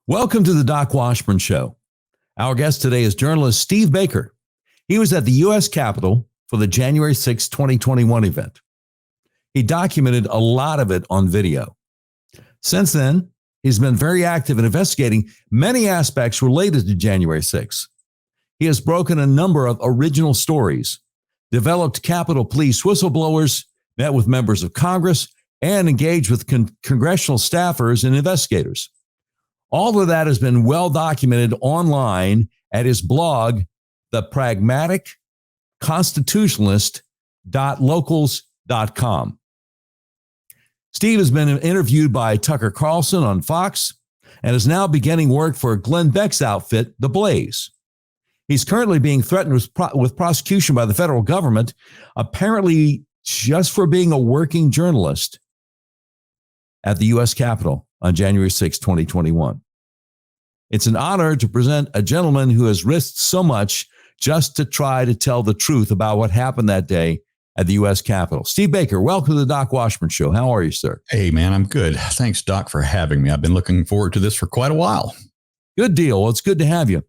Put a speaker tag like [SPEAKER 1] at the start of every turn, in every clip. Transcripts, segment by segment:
[SPEAKER 1] Welcome to the Doc Washburn Show. Our guest today is journalist Steve Baker. He was at the U.S. Capitol for the January 6, 2021 event. He documented a lot of it on video. Since then, he's been very active in investigating many aspects related to January 6. He has broken a number of original stories, developed Capitol Police whistleblowers, met with members of Congress, and engaged with congressional staffers and investigators. All of that has been well documented online at his blog, thepragmaticconstitutionalist.locals.com. Steve has been interviewed by Tucker Carlson on Fox and is now beginning work for Glenn Beck's outfit, The Blaze. He's currently being threatened with prosecution by the federal government, apparently just for being a working journalist at the U.S. Capitol on January 6, 2021. It's an honor to present a gentleman who has risked so much just to try to tell the truth about what happened that day at the U.S. Capitol. Steve Baker, welcome to the Doc Washburn Show. How are you, sir?
[SPEAKER 2] Hey, man, I'm good. Thanks, Doc, for having me. I've been looking forward to this for quite a while.
[SPEAKER 1] Good deal. Well, it's good to have you.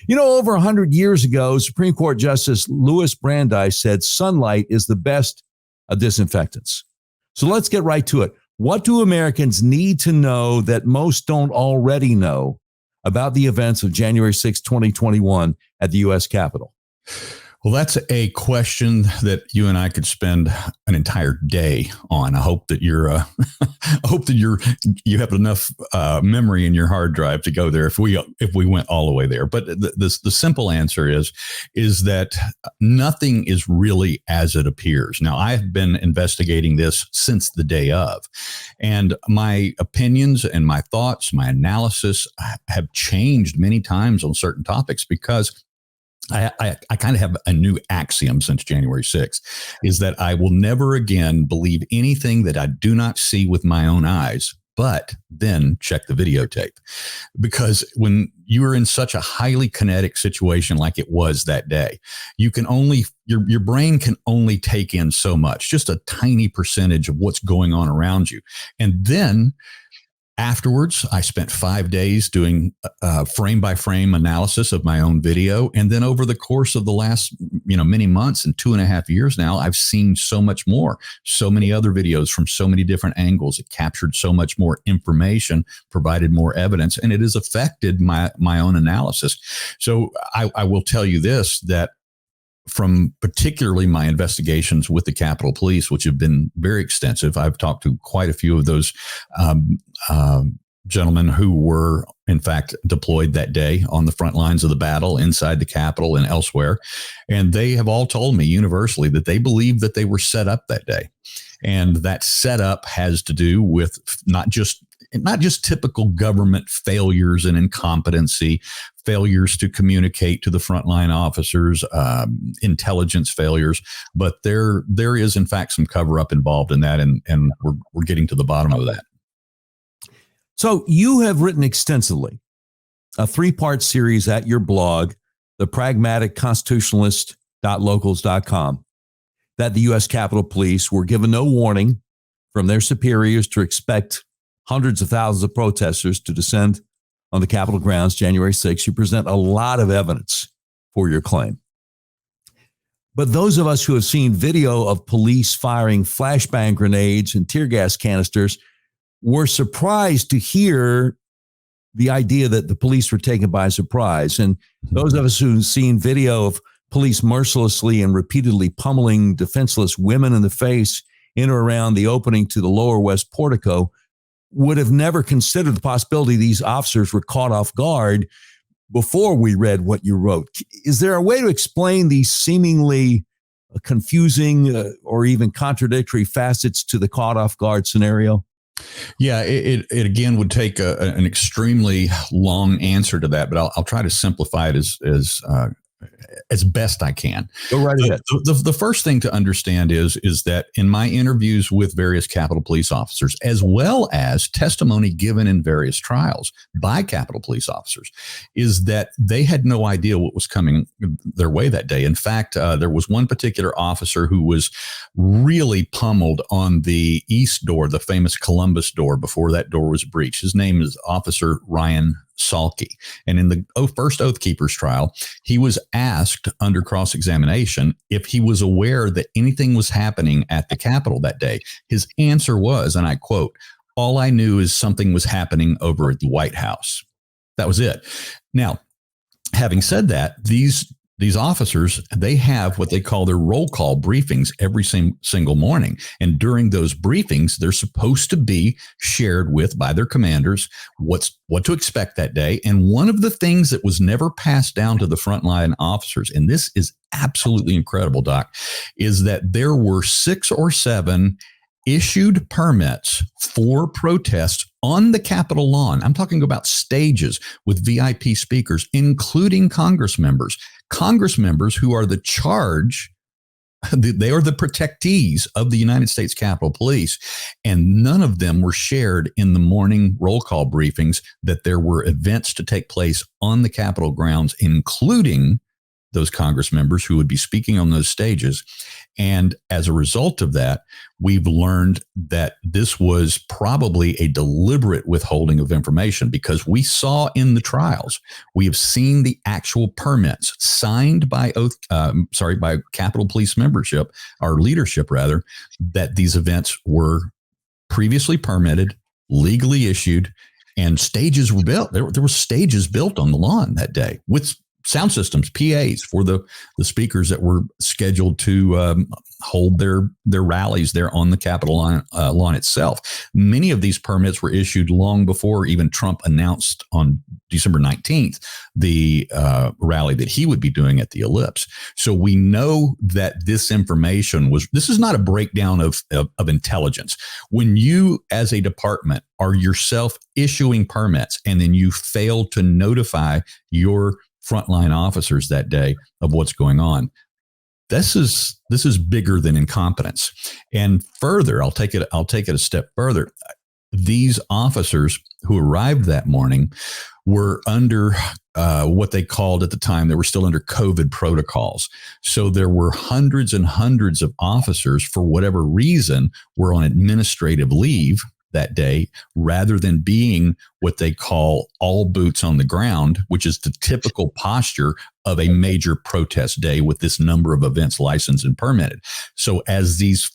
[SPEAKER 1] You know, over 100 years ago, Supreme Court Justice Louis Brandeis said sunlight is the best of disinfectants. So let's get right to it. What do Americans need to know that most don't already know about the events of January 6, 2021 at the U.S. Capitol?
[SPEAKER 2] Well, that's a question that you and I could spend an entire day on. I hope that you have enough memory in your hard drive to go there if we went all the way there. But the simple answer is that nothing is really as it appears. Now, I've been investigating this since the day of, and my opinions and my thoughts, my analysis have changed many times on certain topics because I kind of have a new axiom since January 6th, is that I will never again believe anything that I do not see with my own eyes, but then check the videotape. Because when you are in such a highly kinetic situation like it was that day, you can only, your brain can only take in so much, just a tiny percentage of what's going on around you. And then afterwards, I spent 5 days doing frame by frame analysis of my own video. And then over the course of the last, many months and 2.5 years now, I've seen so much more, so many other videos from so many different angles. It captured so much more information, provided more evidence, and it has affected my own analysis. So I will tell you this, that from particularly my investigations with the Capitol Police, which have been very extensive. I've talked to quite a few of those gentlemen who were, in fact, deployed that day on the front lines of the battle inside the Capitol and elsewhere. And they have all told me universally that they believe that they were set up that day. And that setup has to do with not just typical government failures and incompetency, failures to communicate to the frontline officers, intelligence failures, but there is in fact some cover up involved in that, and we're getting to the bottom of that.
[SPEAKER 1] So you have written extensively a 3-part series at your blog, thepragmaticconstitutionalist.locals.com, that the U.S. Capitol Police were given no warning from their superiors to expect hundreds of thousands of protesters to descend on the Capitol grounds January 6th. You present a lot of evidence for your claim. But those of us who have seen video of police firing flashbang grenades and tear gas canisters were surprised to hear the idea that the police were taken by surprise. And those of us who've seen video of police mercilessly and repeatedly pummeling defenseless women in the face in or around the opening to the lower west portico would have never considered the possibility these officers were caught off guard before we read what you wrote. Is there a way to explain these seemingly confusing or even contradictory facets to the caught off guard scenario?
[SPEAKER 2] Yeah, it again would take an extremely long answer to that, but I'll try to simplify it as best I can.
[SPEAKER 1] Go right ahead.
[SPEAKER 2] The first thing to understand is that in my interviews with various Capitol Police officers, as well as testimony given in various trials by Capitol Police officers, is that they had no idea what was coming their way that day. In fact, there was one particular officer who was really pummeled on the east door, the famous Columbus door, before that door was breached. His name is Officer Ryan Salke. And in the first Oath Keepers trial, he was asked under cross-examination if he was aware that anything was happening at the Capitol that day. His answer was, and I quote, "All I knew is something was happening over at the White House." That was it. Now, having said that, these officers, they have what they call their roll call briefings every single morning. And during those briefings, they're supposed to be shared with by their commanders what to expect that day. And one of the things that was never passed down to the frontline officers, and this is absolutely incredible, Doc, is that there were 6 or 7 issued permits for protests on the Capitol lawn. I'm talking about stages with VIP speakers, including Congress members who are the charge. They are the protectees of the United States Capitol Police. And none of them were shared in the morning roll call briefings that there were events to take place on the Capitol grounds, including those Congress members who would be speaking on those stages. And as a result of that, we've learned that this was probably a deliberate withholding of information, because we saw in the trials, we have seen the actual permits signed by by Capitol Police membership, our leadership rather, that these events were previously permitted, legally issued, and stages were built. There were stages built on the lawn that day with sound systems, PAs for the speakers that were scheduled to hold their rallies there on the Capitol lawn itself. Many of these permits were issued long before even Trump announced on December 19th the rally that he would be doing at the Ellipse. So we know that this information this is not a breakdown of intelligence. When you as a department are yourself issuing permits and then you fail to notify your frontline officers that day of what's going on, this is bigger than incompetence. And further, I'll take it a step further. These officers who arrived that morning were under what they called at the time, they were still under COVID protocols. So there were hundreds and hundreds of officers, for whatever reason, were on administrative leave that day, rather than being what they call all boots on the ground, which is the typical posture of a major protest day with this number of events licensed and permitted. So as these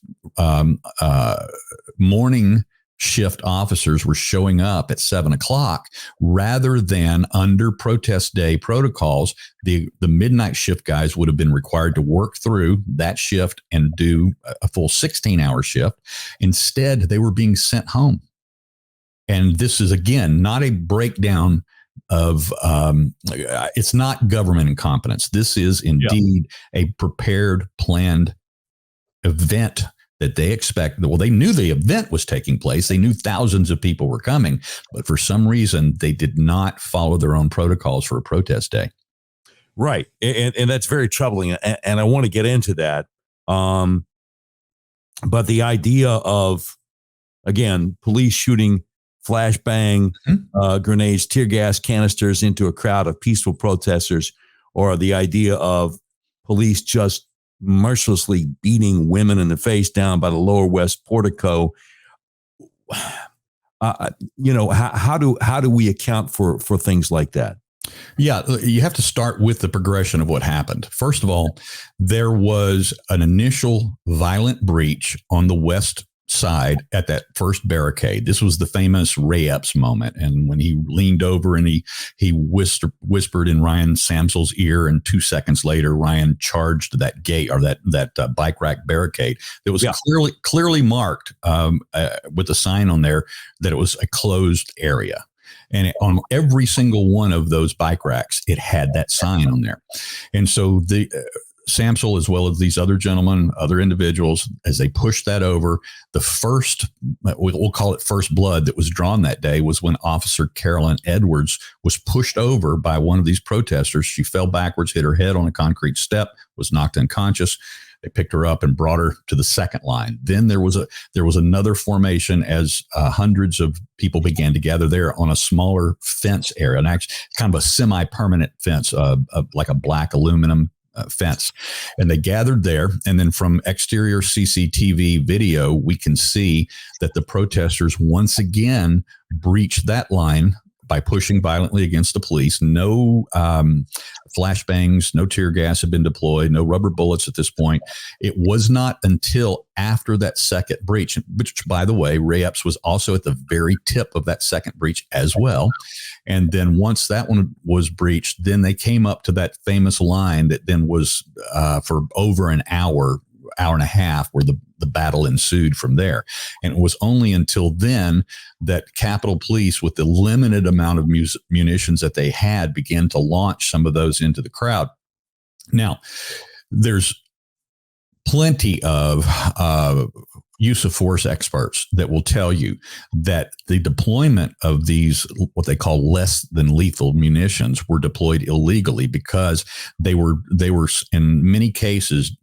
[SPEAKER 2] morning shift officers were showing up at 7:00, rather than under protest day protocols, the midnight shift guys would have been required to work through that shift and do a full 16-hour shift. Instead, they were being sent home. And this is, again, not a breakdown of it's not government incompetence. This is indeed a prepared, planned event that they expect. Well, they knew the event was taking place. They knew thousands of people were coming, but for some reason, they did not follow their own protocols for a protest day.
[SPEAKER 1] Right. And that's very troubling. And I want to get into that. But the idea of, again, police shooting flashbang grenades, tear gas canisters into a crowd of peaceful protesters, or the idea of police just mercilessly beating women in the face down by the Lower West portico. How do we account for things like that?
[SPEAKER 2] Yeah, you have to start with the progression of what happened. First of all, there was an initial violent breach on the west side at that first barricade. This was the famous Ray Epps moment. And when he leaned over and he whispered in Ryan Samsel's ear, and 2 seconds later, Ryan charged that gate, or that bike rack barricade that was clearly marked with a sign on there that it was a closed area. And on every single one of those bike racks, it had that sign on there. And so the Samsel, as well as these other gentlemen, other individuals, as they pushed that over, the first, we'll call it first blood that was drawn that day, was when Officer Carolyn Edwards was pushed over by one of these protesters. She fell backwards, hit her head on a concrete step, was knocked unconscious. They picked her up and brought her to the second line. Then there was another formation as hundreds of people began to gather there on a smaller fence area, and actually kind of a semi-permanent fence, like a black aluminum fence. And they gathered there. And then from exterior CCTV video, we can see that the protesters once again breached that line by pushing violently against the police. No flashbangs, no tear gas had been deployed, no rubber bullets at this point. It was not until after that second breach, which, by the way, Ray Epps was also at the very tip of that second breach as well. And then once that one was breached, then they came up to that famous line that then was for over an hour and a half, where the battle ensued from there. And it was only until then that Capitol Police, with the limited amount of munitions that they had, began to launch some of those into the crowd. Now, there's plenty of use of force experts that will tell you that the deployment of these, what they call less than lethal munitions, were deployed illegally because they were in many cases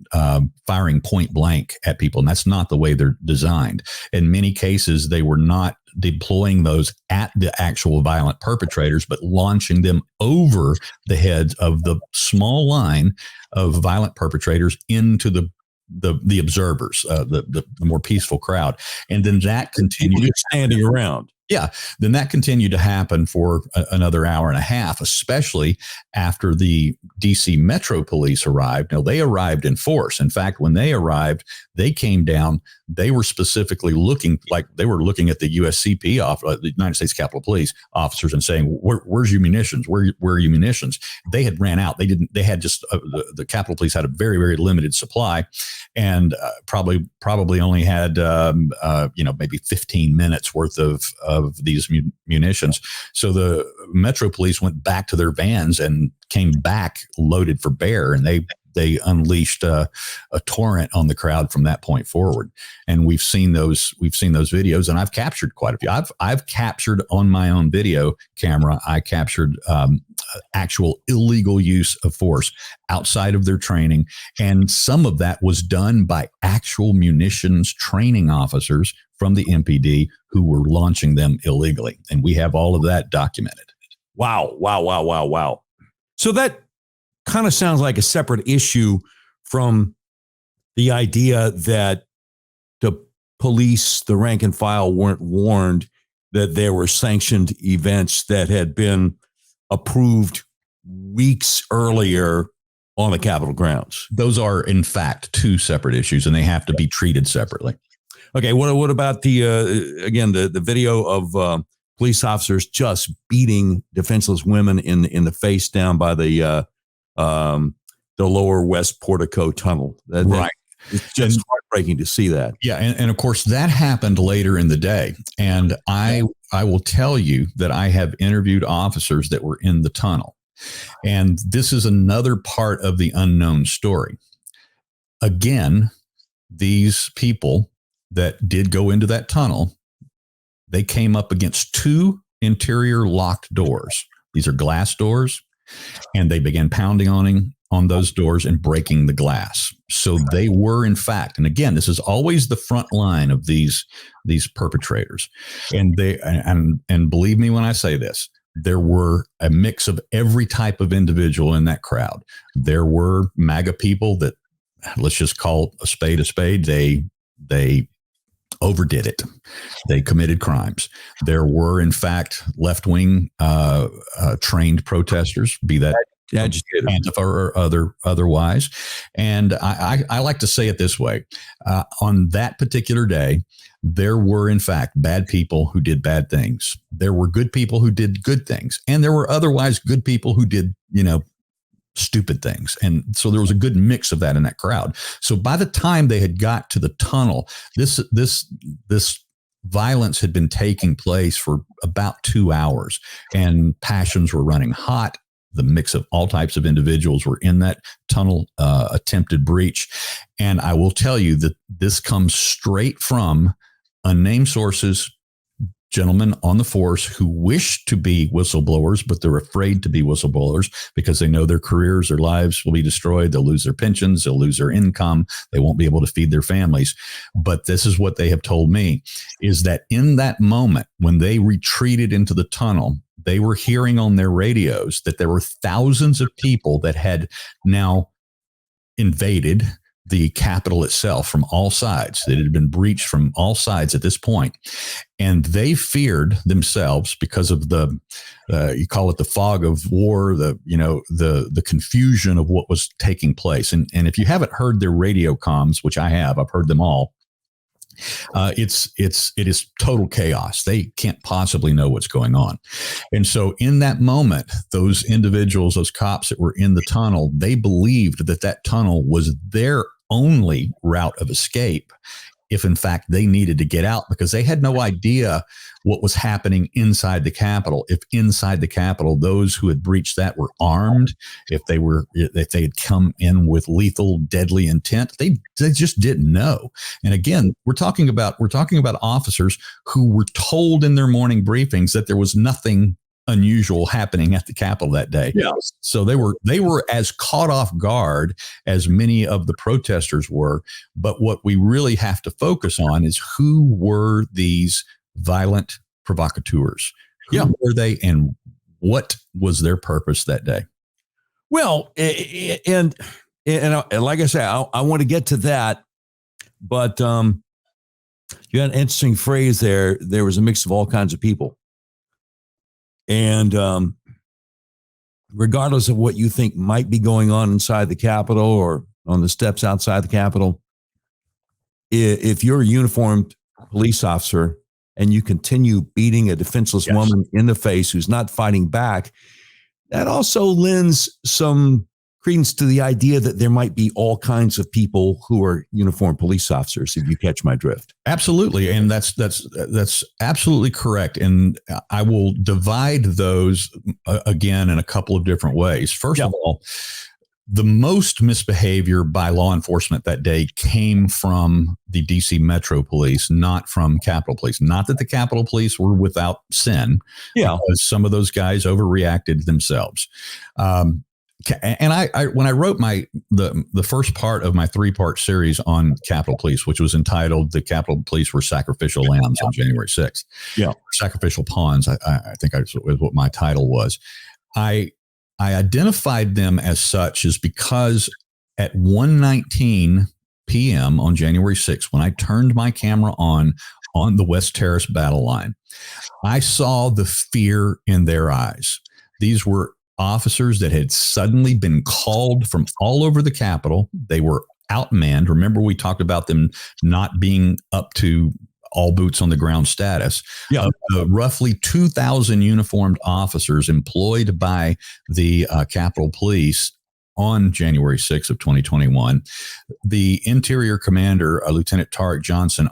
[SPEAKER 2] firing point blank at people, and that's not the way they're designed. In many cases, they were not deploying those at the actual violent perpetrators, but launching them over the heads of the small line of violent perpetrators into the observers, the more peaceful crowd. And then that continued
[SPEAKER 1] standing around.
[SPEAKER 2] Yeah. Then that continued to happen for another hour and a half, especially after the DC Metro Police arrived. Now, they arrived in force. In fact, when they arrived, they came down. They were specifically looking like they were looking at the USCP, the United States Capitol Police officers, and saying, "Where's your munitions? Where are your munitions?" They had ran out. They had just the Capitol Police had a very, very limited supply, and probably only had maybe 15 minutes worth of these munitions. So the Metro Police went back to their vans and came back loaded for bear, and they unleashed a torrent on the crowd from that point forward. And we've seen those videos, and I've captured quite a few. I've captured on my own video camera. I captured actual illegal use of force outside of their training, and some of that was done by actual munitions training officers from the MPD who were launching them illegally. And we have all of that documented.
[SPEAKER 1] Wow. So that kind of sounds like a separate issue from the idea that the police, the rank and file, weren't warned that there were sanctioned events that had been approved weeks earlier on the Capitol grounds.
[SPEAKER 2] Those are, in fact, two separate issues, and they have to be treated separately.
[SPEAKER 1] Okay, what about the video of police officers just beating defenseless women in the face down by the lower West Portico tunnel?
[SPEAKER 2] Right.
[SPEAKER 1] It's just heartbreaking to see that.
[SPEAKER 2] Yeah, and of course that happened later in the day. And I will tell you that I have interviewed officers that were in the tunnel. And this is another part of the unknown story. Again, these people that did go into that tunnel, they came up against two interior locked doors. These are glass doors, and they began pounding on those doors and breaking the glass. So they were, in fact, and again, this is always the front line of these perpetrators. And and believe me when I say this, there were a mix of every type of individual in that crowd. There were MAGA people that, let's just call a spade a spade. They overdid it. They committed crimes. There were, in fact, left-wing trained protesters, be that Antifa or otherwise. And I like to say it this way. On that particular day, there were, in fact, bad people who did bad things. There were good people who did good things. And there were otherwise good people who did, stupid things. And so there was a good mix of that in that crowd. So by the time they had got to the tunnel, this violence had been taking place for about 2 hours, and passions were running hot. The mix of all types of individuals were in that tunnel attempted breach. And I will tell you that this comes straight from unnamed sources, gentlemen on the force who wish to be whistleblowers, but they're afraid to be whistleblowers because they know their careers, their lives will be destroyed. They'll lose their pensions. They'll lose their income. They won't be able to feed their families. But this is what they have told me, is that in that moment, when they retreated into the tunnel, they were hearing on their radios that there were thousands of people that had now invaded the Capitol itself from all sides. It had been breached from all sides at this point, and they feared themselves because of the you call it the fog of war, the confusion of what was taking place. And if you haven't heard their radio comms, which I have, I've heard them all. It is total chaos. They can't possibly know what's going on. And so in that moment, those individuals, those cops that were in the tunnel, they believed that that tunnel was their only route of escape if in fact they needed to get out, because they had no idea what was happening inside the Capitol. If inside the Capitol, those who had breached that were armed, if they had come in with lethal, deadly intent, they just didn't know. And again, we're talking about officers who were told in their morning briefings that there was nothing unusual happening at the Capitol that day.
[SPEAKER 1] Yeah.
[SPEAKER 2] So they were as caught off guard as many of the protesters were. But what we really have to focus on is who were these violent provocateurs? Who were they, and what was their purpose that day?
[SPEAKER 1] Well, and like I say, I want to get to that, but you had an interesting phrase there. There was a mix of all kinds of people. And regardless of what you think might be going on inside the Capitol or on the steps outside the Capitol, if you're a uniformed police officer and you continue beating a defenseless woman in the face who's not fighting back, that also lends some credence to the idea that there might be all kinds of people who are uniformed police officers, if you catch my drift.
[SPEAKER 2] Absolutely. And that's absolutely correct. And I will divide those again in a couple of different ways. First of all, the most misbehavior by law enforcement that day came from the DC Metro Police, not from Capitol Police. Not that the Capitol Police were without sin, because some of those guys overreacted themselves. And I when I wrote the first part of my 3-part series on Capitol Police, which was entitled "The Capitol Police Were Sacrificial Lambs" on January 6th, sacrificial pawns, I think was what my title was. I identified them as such is because at 1:19 p.m. on January 6th, when I turned my camera on the West Terrace battle line, I saw the fear in their eyes. These were officers that had suddenly been called from all over the Capitol. They were outmanned. Remember, we talked about them not being up to all boots on the ground status. Of the roughly 2,000 uniformed officers employed by the Capitol Police on January 6th of 2021, the Interior Commander, Lieutenant Tarek Johnson,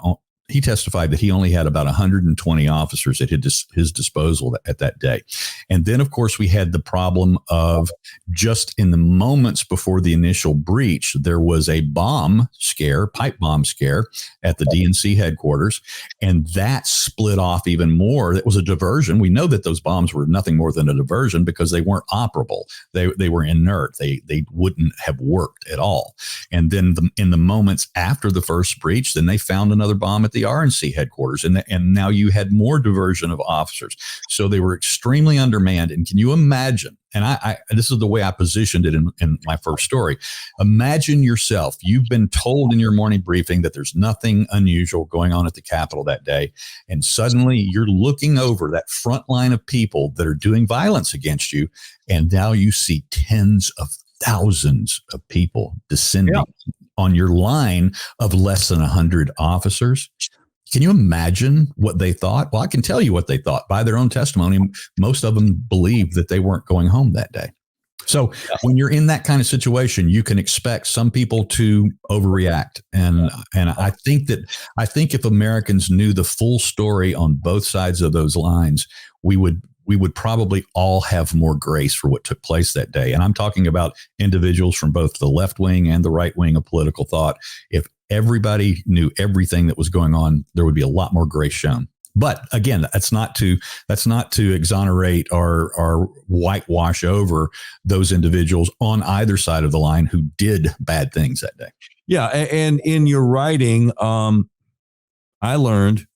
[SPEAKER 2] he testified that he only had about 120 officers at his disposal at that day. And then, of course, we had the problem of just in the moments before the initial breach, there was a pipe bomb scare at the DNC headquarters. And that split off even more. That was a diversion. We know that those bombs were nothing more than a diversion because they weren't operable. They were inert. They wouldn't have worked at all. And then in the moments after the first breach, then they found another bomb at the RNC headquarters, and now you had more diversion of officers. So they were extremely undermanned. And can you imagine? And this is the way I positioned it in my first story. Imagine yourself. You've been told in your morning briefing that there's nothing unusual going on at the Capitol that day. And suddenly you're looking over that front line of people that are doing violence against you. And now you see tens of thousands of people descending on your line of less than 100 officers. Can you imagine what they thought? Well, I can tell you what they thought. By their own testimony, most of them believed that they weren't going home that day. So when you're in that kind of situation, you can expect some people to overreact. And I think if Americans knew the full story on both sides of those lines, we would probably all have more grace for what took place that day. And I'm talking about individuals from both the left wing and the right wing of political thought. If everybody knew everything that was going on, there would be a lot more grace shown. But again, that's not to exonerate or whitewash over those individuals on either side of the line who did bad things that day.
[SPEAKER 1] Yeah. And in your writing, I learned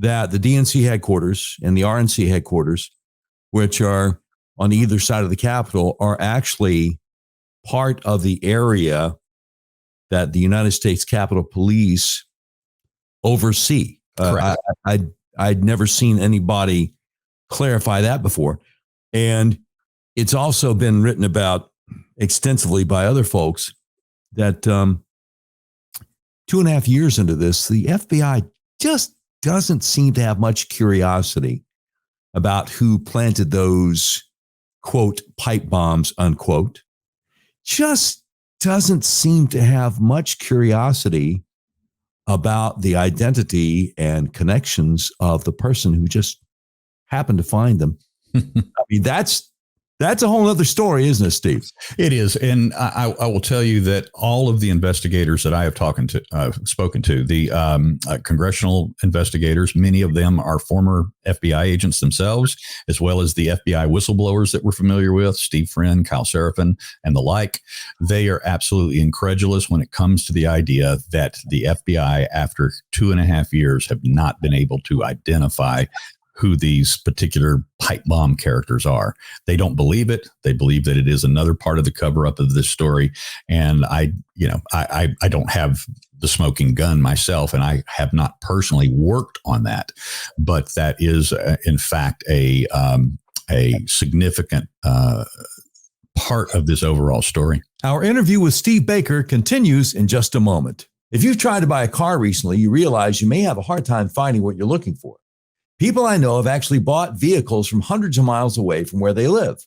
[SPEAKER 1] that the DNC headquarters and the RNC headquarters, which are on either side of the Capitol, are actually part of the area that the United States Capitol Police oversee. I'd never seen anybody clarify that before. And it's also been written about extensively by other folks that 2.5 years into this, the FBI just doesn't seem to have much curiosity about who planted those, quote, pipe bombs, unquote. Just doesn't seem to have much curiosity about the identity and connections of the person who just happened to find them. I mean, that's a whole other story, isn't it, Steve?
[SPEAKER 2] It is. And I will tell you that all of the investigators that I have spoken to, the congressional investigators, many of them are former FBI agents themselves, as well as the FBI whistleblowers that we're familiar with, Steve Friend, Kyle Seraphin, and the like. They are absolutely incredulous when it comes to the idea that the FBI, after 2.5 years, have not been able to identify who these particular pipe bomb characters are. They don't believe it. They believe that it is another part of the cover up of this story. And I don't have the smoking gun myself, and I have not personally worked on that, but that is in fact a significant part of this overall story.
[SPEAKER 1] Our interview with Steve Baker continues in just a moment. If you've tried to buy a car recently, you realize you may have a hard time finding what you're looking for. People I know have actually bought vehicles from hundreds of miles away from where they live.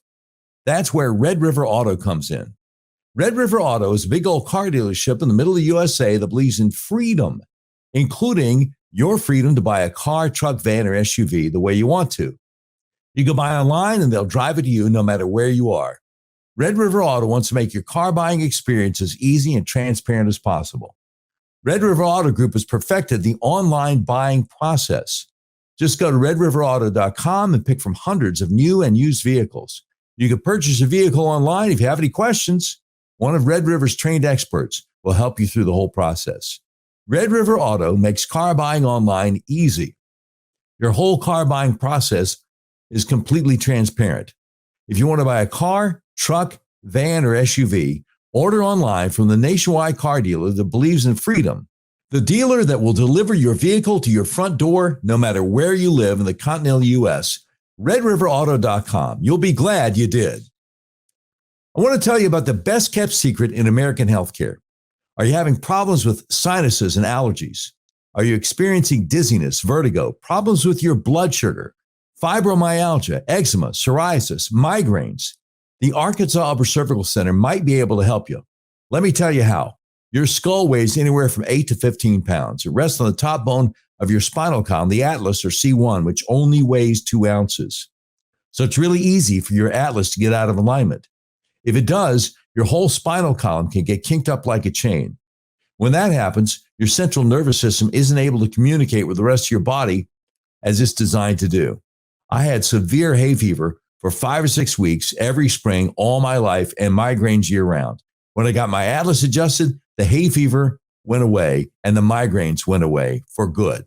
[SPEAKER 1] That's where Red River Auto comes in. Red River Auto is a big old car dealership in the middle of the USA that believes in freedom, including your freedom to buy a car, truck, van, or SUV the way you want to. You can buy online and they'll drive it to you no matter where you are. Red River Auto wants to make your car buying experience as easy and transparent as possible. Red River Auto Group has perfected the online buying process. Just go to redriverauto.com and pick from hundreds of new and used vehicles. You can purchase a vehicle online. If you have any questions, one of Red River's trained experts will help you through the whole process. Red River Auto makes car buying online easy. Your whole car buying process is completely transparent. If you want to buy a car, truck, van, or SUV, order online from the nationwide car dealer that believes in freedom. The dealer that will deliver your vehicle to your front door, no matter where you live in the continental U.S., redriverauto.com. You'll be glad you did. I want to tell you about the best kept secret in American healthcare. Are you having problems with sinuses and allergies? Are you experiencing dizziness, vertigo, problems with your blood sugar, fibromyalgia, eczema, psoriasis, migraines? The Arkansas Upper Cervical Center might be able to help you. Let me tell you how. Your skull weighs anywhere from 8 to 15 pounds. It rests on the top bone of your spinal column, the atlas or C1, which only weighs 2 ounces. So it's really easy for your atlas to get out of alignment. If it does, your whole spinal column can get kinked up like a chain. When that happens, your central nervous system isn't able to communicate with the rest of your body as it's designed to do. I had severe hay fever for 5 or 6 weeks every spring all my life and migraines year round. When I got my atlas adjusted, the hay fever went away and the migraines went away for good.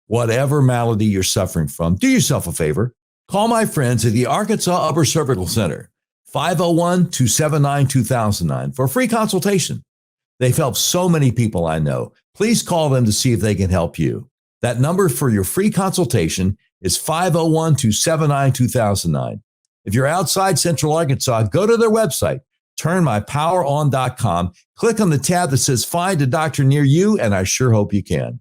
[SPEAKER 1] Whatever malady you're suffering from, do yourself a favor. Call my friends at the Arkansas Upper Cervical Center, 501-279-2009 for a free consultation. They've helped so many people I know. Please call them to see if they can help you. That number for your free consultation is 501-279-2009. If you're outside Central Arkansas, go to their website, turnmypoweron.com, click on the tab that says find a doctor near you, and I sure hope you can.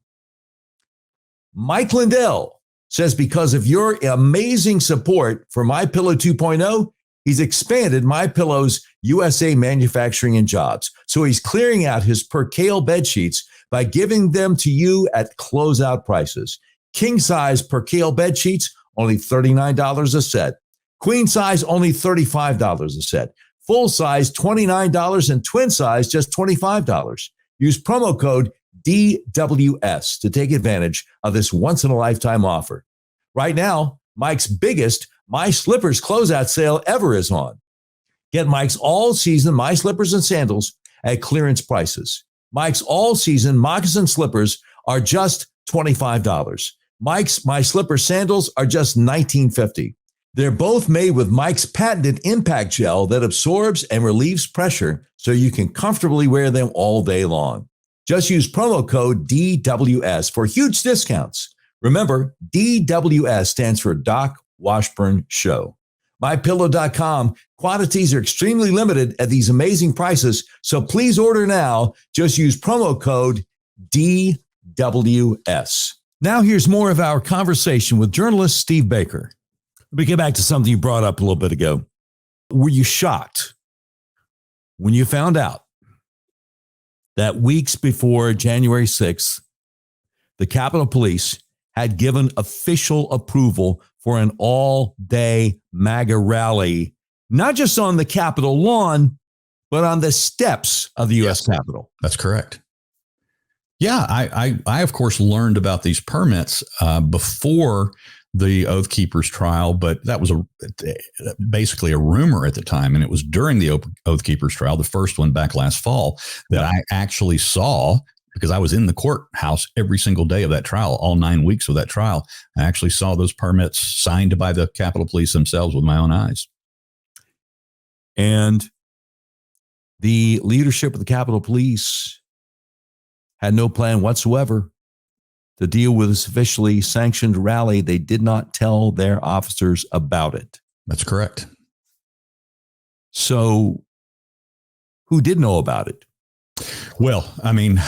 [SPEAKER 1] Mike Lindell says because of your amazing support for MyPillow 2.0, he's expanded MyPillow's USA manufacturing and jobs. So he's clearing out his percale bed sheets by giving them to you at closeout prices. King size percale bed sheets, only $39 a set. Queen size, only $35 a set. Full size, $29, and twin size, just $25. Use promo code DWS to take advantage of this once-in-a-lifetime offer. Right now, Mike's biggest My Slippers closeout sale ever is on. Get Mike's all-season My Slippers and sandals at clearance prices. Mike's all-season moccasin slippers are just $25. Mike's My Slipper sandals are just $19.50. They're both made with Mike's patented impact gel that absorbs and relieves pressure so you can comfortably wear them all day long. Just use promo code DWS for huge discounts. Remember, DWS stands for Doc Washburn Show. MyPillow.com. Quantities are extremely limited at these amazing prices, so please order now. Just use promo code DWS. Now here's more of our conversation with journalist Steve Baker. Let me get back to something you brought up a little bit ago. Were you shocked when you found out that weeks before January 6th, the Capitol Police had given official approval for an all-day MAGA rally, not just on the Capitol lawn, but on the steps of the U.S. Capitol?
[SPEAKER 2] That's correct. Yeah, I of course learned about these permits before the Oath Keepers trial, but that was basically a rumor at the time. And it was during the Oath Keepers trial, the first one back last fall, that I actually saw, because I was in the courthouse every single day of that trial, all 9 weeks of that trial. I actually saw those permits signed by the Capitol Police themselves with my own eyes.
[SPEAKER 1] And the leadership of the Capitol Police had no plan whatsoever to deal with this officially sanctioned rally. They did not tell their officers about it.
[SPEAKER 2] That's correct.
[SPEAKER 1] So who did know about it?
[SPEAKER 2] Well, I mean,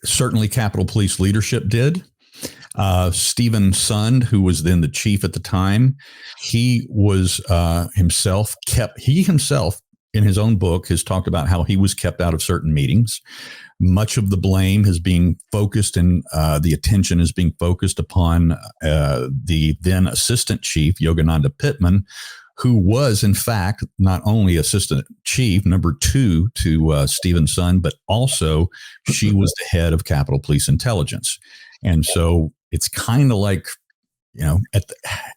[SPEAKER 2] certainly Capitol Police leadership did. Stephen Sund, who was then the chief at the time, he was himself in his own book has talked about how he was kept out of certain meetings. Much of the blame is being focused and the attention is being focused upon the then assistant chief, Yogananda Pittman, who was, in fact, not only assistant chief, number 2 to Stephen Sund, but also she was the head of Capitol Police Intelligence. And so it's kind of like, you know,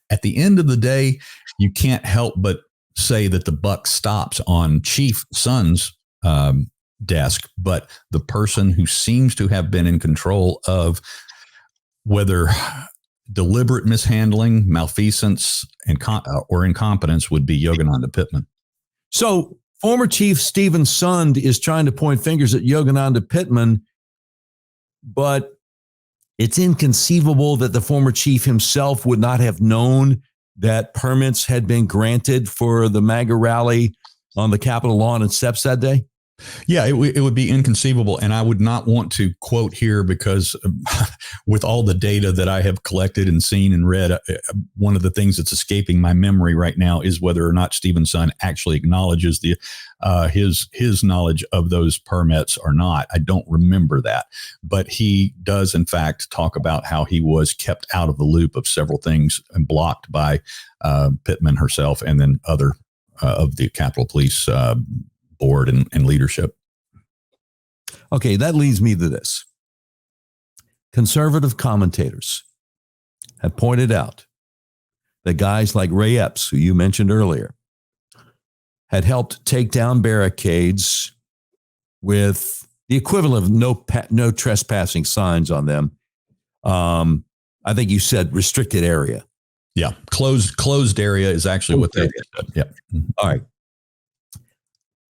[SPEAKER 2] at the end of the day, you can't help but say that the buck stops on Chief Sund's desk, but the person who seems to have been in control of whether deliberate mishandling, malfeasance, or incompetence would be Yogananda Pittman.
[SPEAKER 1] So former Chief Stephen Sund is trying to point fingers at Yogananda Pittman, but it's inconceivable that the former chief himself would not have known that permits had been granted for the MAGA rally on the Capitol lawn and steps that day?
[SPEAKER 2] Yeah, it would be inconceivable. And I would not want to quote here because with all the data that I have collected and seen and read, one of the things that's escaping my memory right now is whether or not Stephen Sund actually acknowledges his knowledge of those permits or not. I don't remember that. But he does, in fact, talk about how he was kept out of the loop of several things and blocked by Pittman herself and then other of the Capitol Police board and leadership.
[SPEAKER 1] Okay, that leads me to this. Conservative commentators have pointed out that guys like Ray Epps, who you mentioned earlier, had helped take down barricades with the equivalent of no trespassing signs on them. I think you said restricted area.
[SPEAKER 2] Yeah, closed area is actually what they said. Yeah. Mm-hmm.
[SPEAKER 1] All right.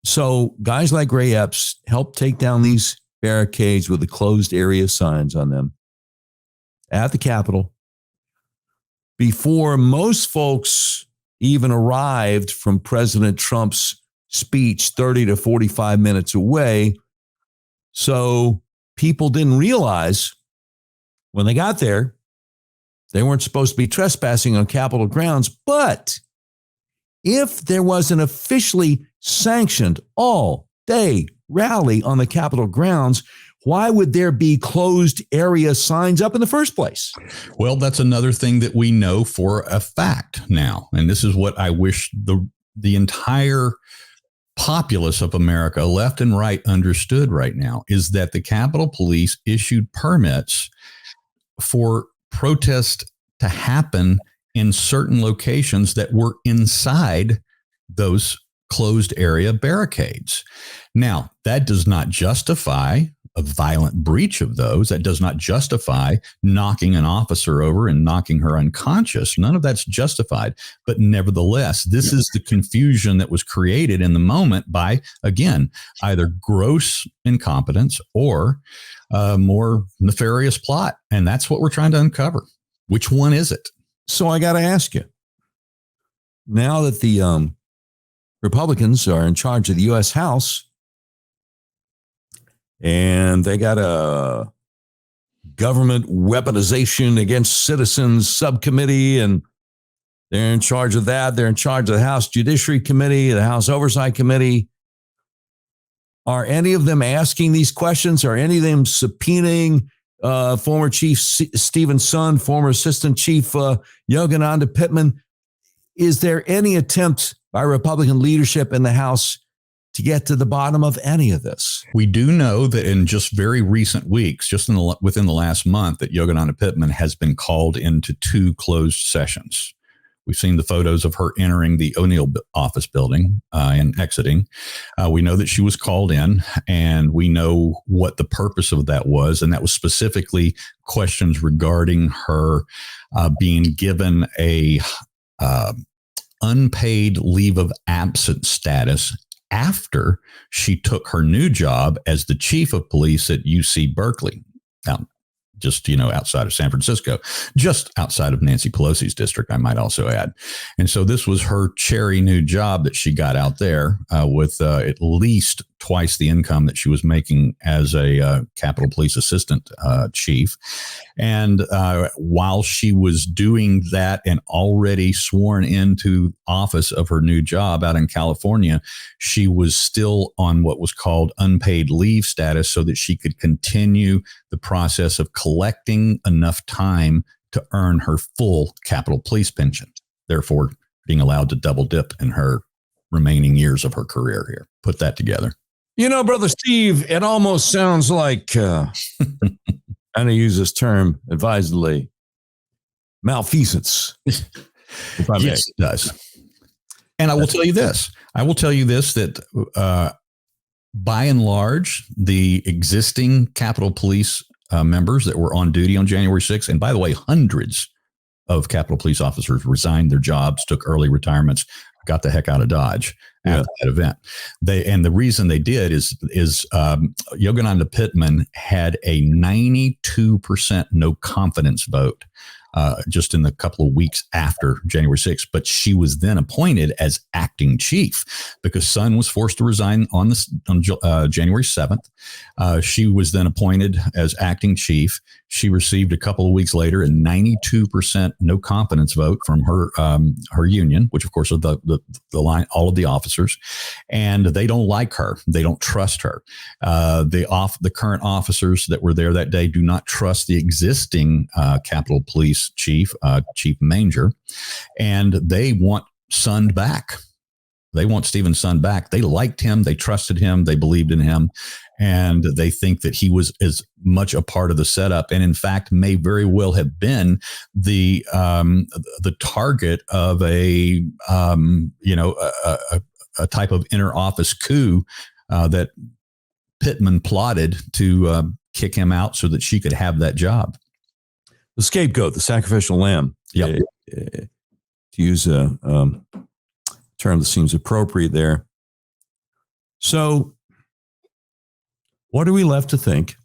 [SPEAKER 1] So guys like Ray Epps helped take down these barricades with the closed area signs on them at the Capitol before most folks even arrived from President Trump's speech 30 to 45 minutes away. So people didn't realize when they got there, they weren't supposed to be trespassing on Capitol grounds. But if there was an officially sanctioned all-day rally on the Capitol grounds, why would there be closed area signs up in the first place?
[SPEAKER 2] Well, that's another thing that we know for a fact now. And this is what I wish the entire populace of America, left and right, understood right now, is that the Capitol Police issued permits for protest to happen in certain locations that were inside those closed area barricades. Now, that does not justify a violent breach of those. That does not justify knocking an officer over and knocking her unconscious. None of that's justified. But nevertheless, this is the confusion that was created in the moment by, again, either gross incompetence or a more nefarious plot. And that's what we're trying to uncover. Which one is it?
[SPEAKER 1] So I got to ask you, now that the Republicans are in charge of the U.S. House, and they got a government weaponization against citizens subcommittee, and they're in charge of that. They're in charge of the House Judiciary Committee, the House Oversight Committee. Are any of them asking these questions? Are any of them subpoenaing former Chief Stephen Sun, former Assistant Chief Yogananda Pittman? Is there any attempt by Republican leadership in the House to get to the bottom of any of this?
[SPEAKER 2] We do know that in just very recent weeks, just within the last month, that Yogananda Pittman has been called into 2 closed sessions. We've seen the photos of her entering the O'Neill office building and exiting. We know that she was called in, and we know what the purpose of that was. And that was specifically questions regarding her being given a unpaid leave of absence status after she took her new job as the chief of police at UC Berkeley. Now, just, outside of San Francisco, just outside of Nancy Pelosi's district, I might also add. And so this was her cherry new job that she got out there with at least twice the income that she was making as a Capitol Police Assistant chief. And while she was doing that and already sworn into office of her new job out in California, she was still on what was called unpaid leave status so that she could continue the process of collecting enough time to earn her full Capitol Police pension, therefore being allowed to double dip in her remaining years of her career here. Put that together.
[SPEAKER 1] Brother Steve, it almost sounds like, I'm going to use this term advisedly, malfeasance.
[SPEAKER 2] If I may. Yes, it does. And I will tell you this. That by and large, the existing Capitol Police members that were on duty on January 6th, and by the way, hundreds of Capitol Police officers resigned their jobs, took early retirements, got the heck out of Dodge after that event. The reason they did is Yogananda Pittman had a 92% no confidence vote just in the couple of weeks after January 6th. But she was then appointed as acting chief because Sun was forced to resign on January 7th. She was then appointed as acting chief. She received a couple of weeks later a 92% no confidence vote from her union, which of course are the line, all of the officers, and they don't like her. They don't trust her. The current officers that were there that day do not trust the existing Capitol Police chief, Chief Manger, and they want Sun back. They want Stephen Sun back. They liked him. They trusted him. They believed in him. And they think that he was as much a part of the setup, and in fact, may very well have been the target of a type of inner office coup that Pittman plotted to kick him out so that she could have that job.
[SPEAKER 1] The scapegoat, the sacrificial lamb.
[SPEAKER 2] Yep.
[SPEAKER 1] To use a term that seems appropriate there. So, what are we left to think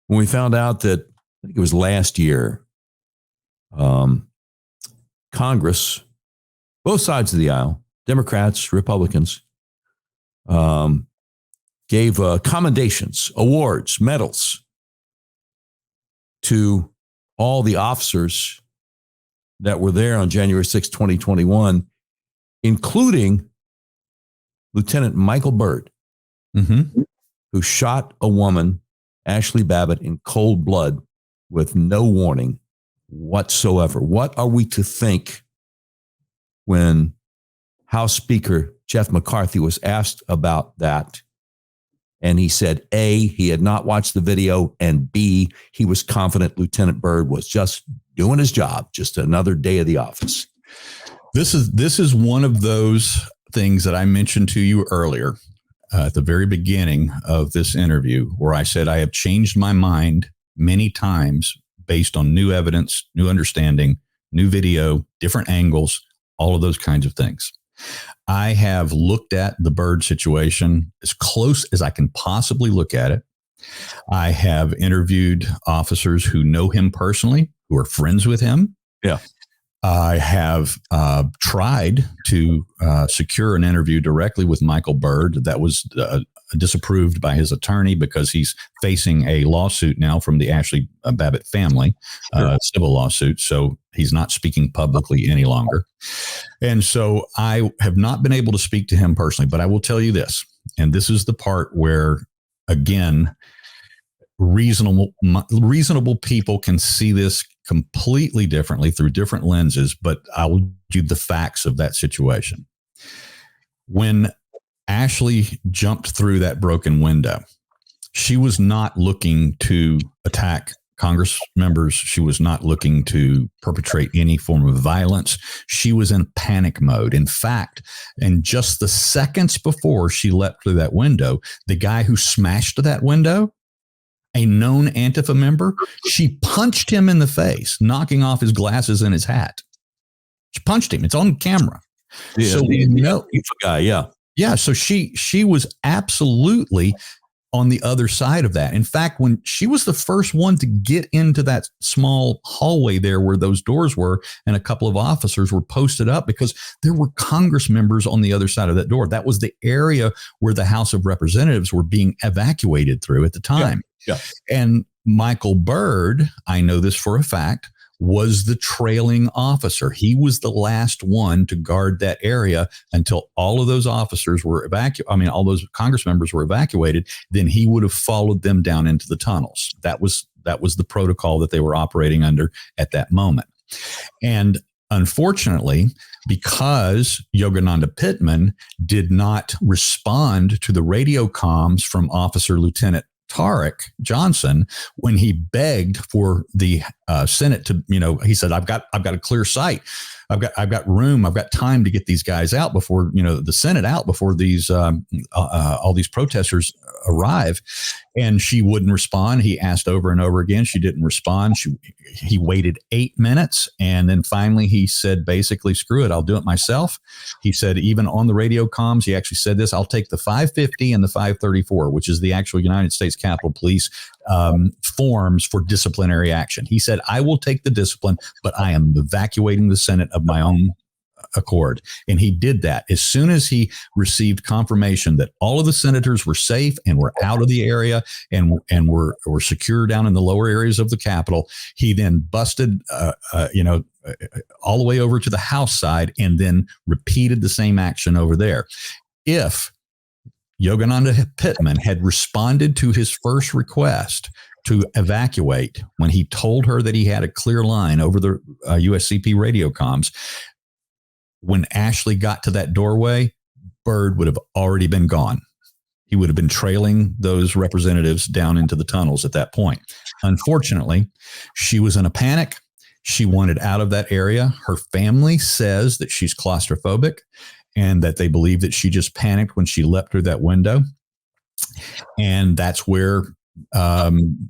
[SPEAKER 1] when we found out that, I think it was last year, Congress, both sides of the aisle, Democrats, Republicans, gave commendations, awards, medals to all the officers that were there on January 6, 2021, including Lieutenant Michael Byrd, who shot a woman, Ashley Babbitt, in cold blood with no warning whatsoever. What are we to think when House Speaker Jeff McCarthy was asked about that? And he said, A, he had not watched the video, and B, he was confident Lieutenant Byrd was just doing his job, just another day of the office.
[SPEAKER 2] This is one of those things that I mentioned to you earlier at the very beginning of this interview, where I said I have changed my mind many times based on new evidence, new understanding, new video, different angles, all of those kinds of things. I have looked at the Byrd situation as close as I can possibly look at it. I have interviewed officers who know him personally, who are friends with him.
[SPEAKER 1] Yeah.
[SPEAKER 2] I have tried to secure an interview directly with Michael Byrd. That was disapproved by his attorney because he's facing a lawsuit now from the Ashley Babbitt family, civil lawsuit. So he's not speaking publicly any longer. And so I have not been able to speak to him personally, but I will tell you this, and this is the part where, again, reasonable people can see this completely differently through different lenses, but I will give you the facts of that situation. When Ashley jumped through that broken window, she was not looking to attack Congress members. She was not looking to perpetrate any form of violence. She was in panic mode. In fact, in just the seconds before she leapt through that window, the guy who smashed that window, a known Antifa member, she punched him in the face, knocking off his glasses and his hat. She punched him. It's on camera.
[SPEAKER 1] Yeah,
[SPEAKER 2] so we know,
[SPEAKER 1] guy, yeah.
[SPEAKER 2] Yeah. So she was absolutely on the other side of that. In fact, when she was the first one to get into that small hallway there where those doors were, and a couple of officers were posted up because there were Congress members on the other side of that door. That was the area where the House of Representatives were being evacuated through at the time.
[SPEAKER 1] Yeah.
[SPEAKER 2] And Michael Byrd, I know this for a fact, was the trailing officer. He was the last one to guard that area until all of those officers were all those Congress members were evacuated. Then he would have followed them down into the tunnels. That was the protocol that they were operating under at that moment. And unfortunately, because Yogananda Pittman did not respond to the radio comms from Officer Lieutenant Tarek Johnson, when he begged for the Senate to, he said, I've got a clear sight. I've got room. I've got time to get these guys out before, the Senate out before these, all these protesters arrive. And she wouldn't respond. He asked over and over again. She didn't respond. He waited 8 minutes. And then finally he said, basically, screw it. I'll do it myself. He said, even on the radio comms, he actually said this, I'll take the 550 and the 534, which is the actual United States Capitol Police forms for disciplinary action. He said, I will take the discipline, but I am evacuating the Senate of my own accord. And he did that as soon as he received confirmation that all of the senators were safe and were out of the area and were secure down in the lower areas of the Capitol. He then busted, all the way over to the House side and then repeated the same action over there. If Yogananda Pittman had responded to his first request to evacuate when he told her that he had a clear line over the USCP radio comms, when Ashley got to that doorway, Byrd would have already been gone. He would have been trailing those representatives down into the tunnels at that point. Unfortunately, she was in a panic. She wanted out of that area. Her family says that she's claustrophobic and that they believe that she just panicked when she leapt through that window. And that's where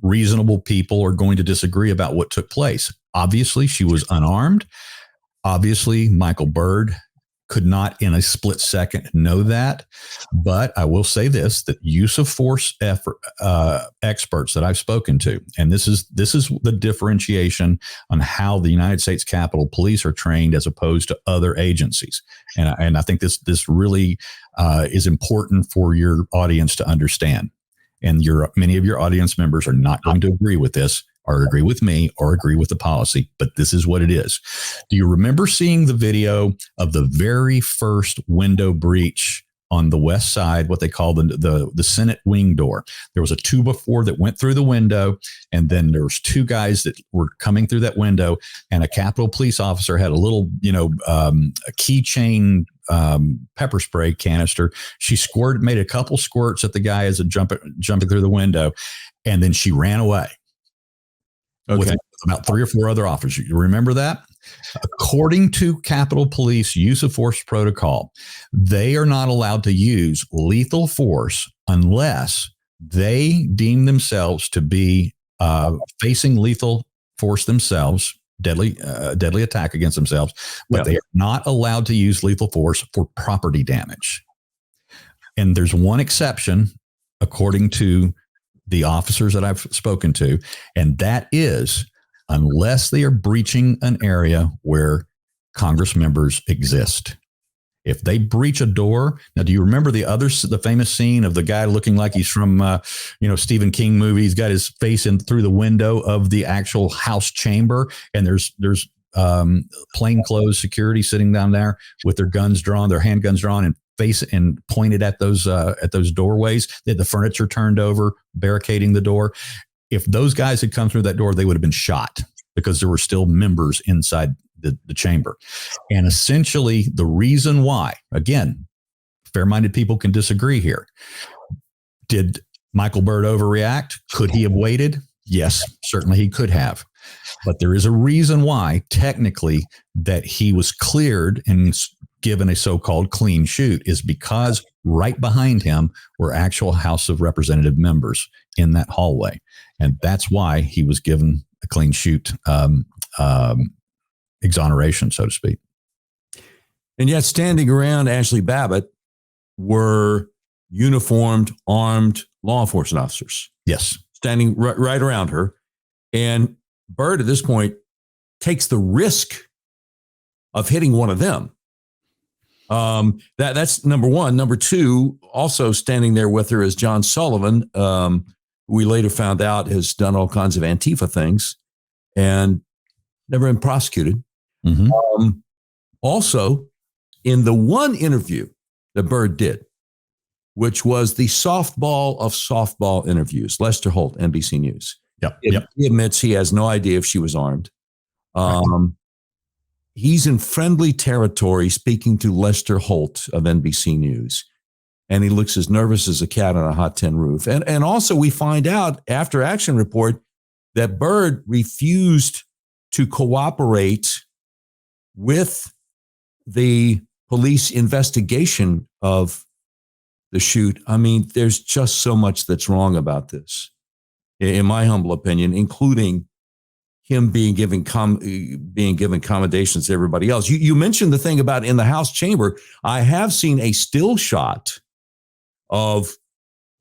[SPEAKER 2] reasonable people are going to disagree about what took place. Obviously, she was unarmed. Obviously, Michael Byrd could not in a split second know that. But I will say this, that use of force experts that I've spoken to, and this is the differentiation on how the United States Capitol Police are trained as opposed to other agencies. And I think this really is important for your audience to understand. And many of your audience members are not going to agree with this, or agree with me, or agree with the policy, but this is what it is. Do you remember seeing the video of the very first window breach on the west side, what they call the Senate wing door? There was a 2x4 that went through the window, and then there was two guys that were coming through that window, and a Capitol Police officer had a little, a keychain pepper spray canister. She made a couple squirts at the guy as a jumping through the window, and then she ran away. Okay. With about 3 or 4 other officers. You remember that? According to Capitol Police use of force protocol, they are not allowed to use lethal force unless they deem themselves to be facing lethal force themselves, deadly attack against themselves, but they are not allowed to use lethal force for property damage. And there's one exception, according to the officers that I've spoken to, and that is unless they are breaching an area where Congress members exist. If they breach a door, now do you remember the famous scene of the guy looking like he's from Stephen King movie? He's got his face in through the window of the actual House chamber, and there's plainclothes security sitting down there with their guns drawn, their handguns drawn, and face and pointed at those doorways. They had the furniture turned over, barricading the door. If those guys had come through that door, they would have been shot because there were still members inside the chamber. And essentially the reason why, again, fair-minded people can disagree here. Did Michael Byrd overreact? Could he have waited? Yes, certainly he could have. But there is a reason why, technically, that he was cleared and given a so-called clean chute is because right behind him were actual House of Representative members in that hallway. And that's why he was given a clean chute exoneration, so to speak.
[SPEAKER 1] And yet standing around Ashley Babbitt were uniformed, armed law enforcement officers.
[SPEAKER 2] Yes.
[SPEAKER 1] Standing right around her. And Byrd at this point takes the risk of hitting one of them. That's number one. Number two, also standing there with her is John Sullivan, who we later found out has done all kinds of Antifa things and never been prosecuted. Mm-hmm. Also, in the one interview that Byrd did, which was the softball of softball interviews, Lester Holt, NBC News. He admits he has no idea if she was armed. He's in friendly territory speaking to Lester Holt of NBC News, and he looks as nervous as a cat on a hot tin roof. And also we find out after action report that Byrd refused to cooperate with the police investigation of the shoot. I mean, there's just so much that's wrong about this, in my humble opinion, including him being given commendations to everybody else. You mentioned the thing about in the House chamber. I have seen a still shot of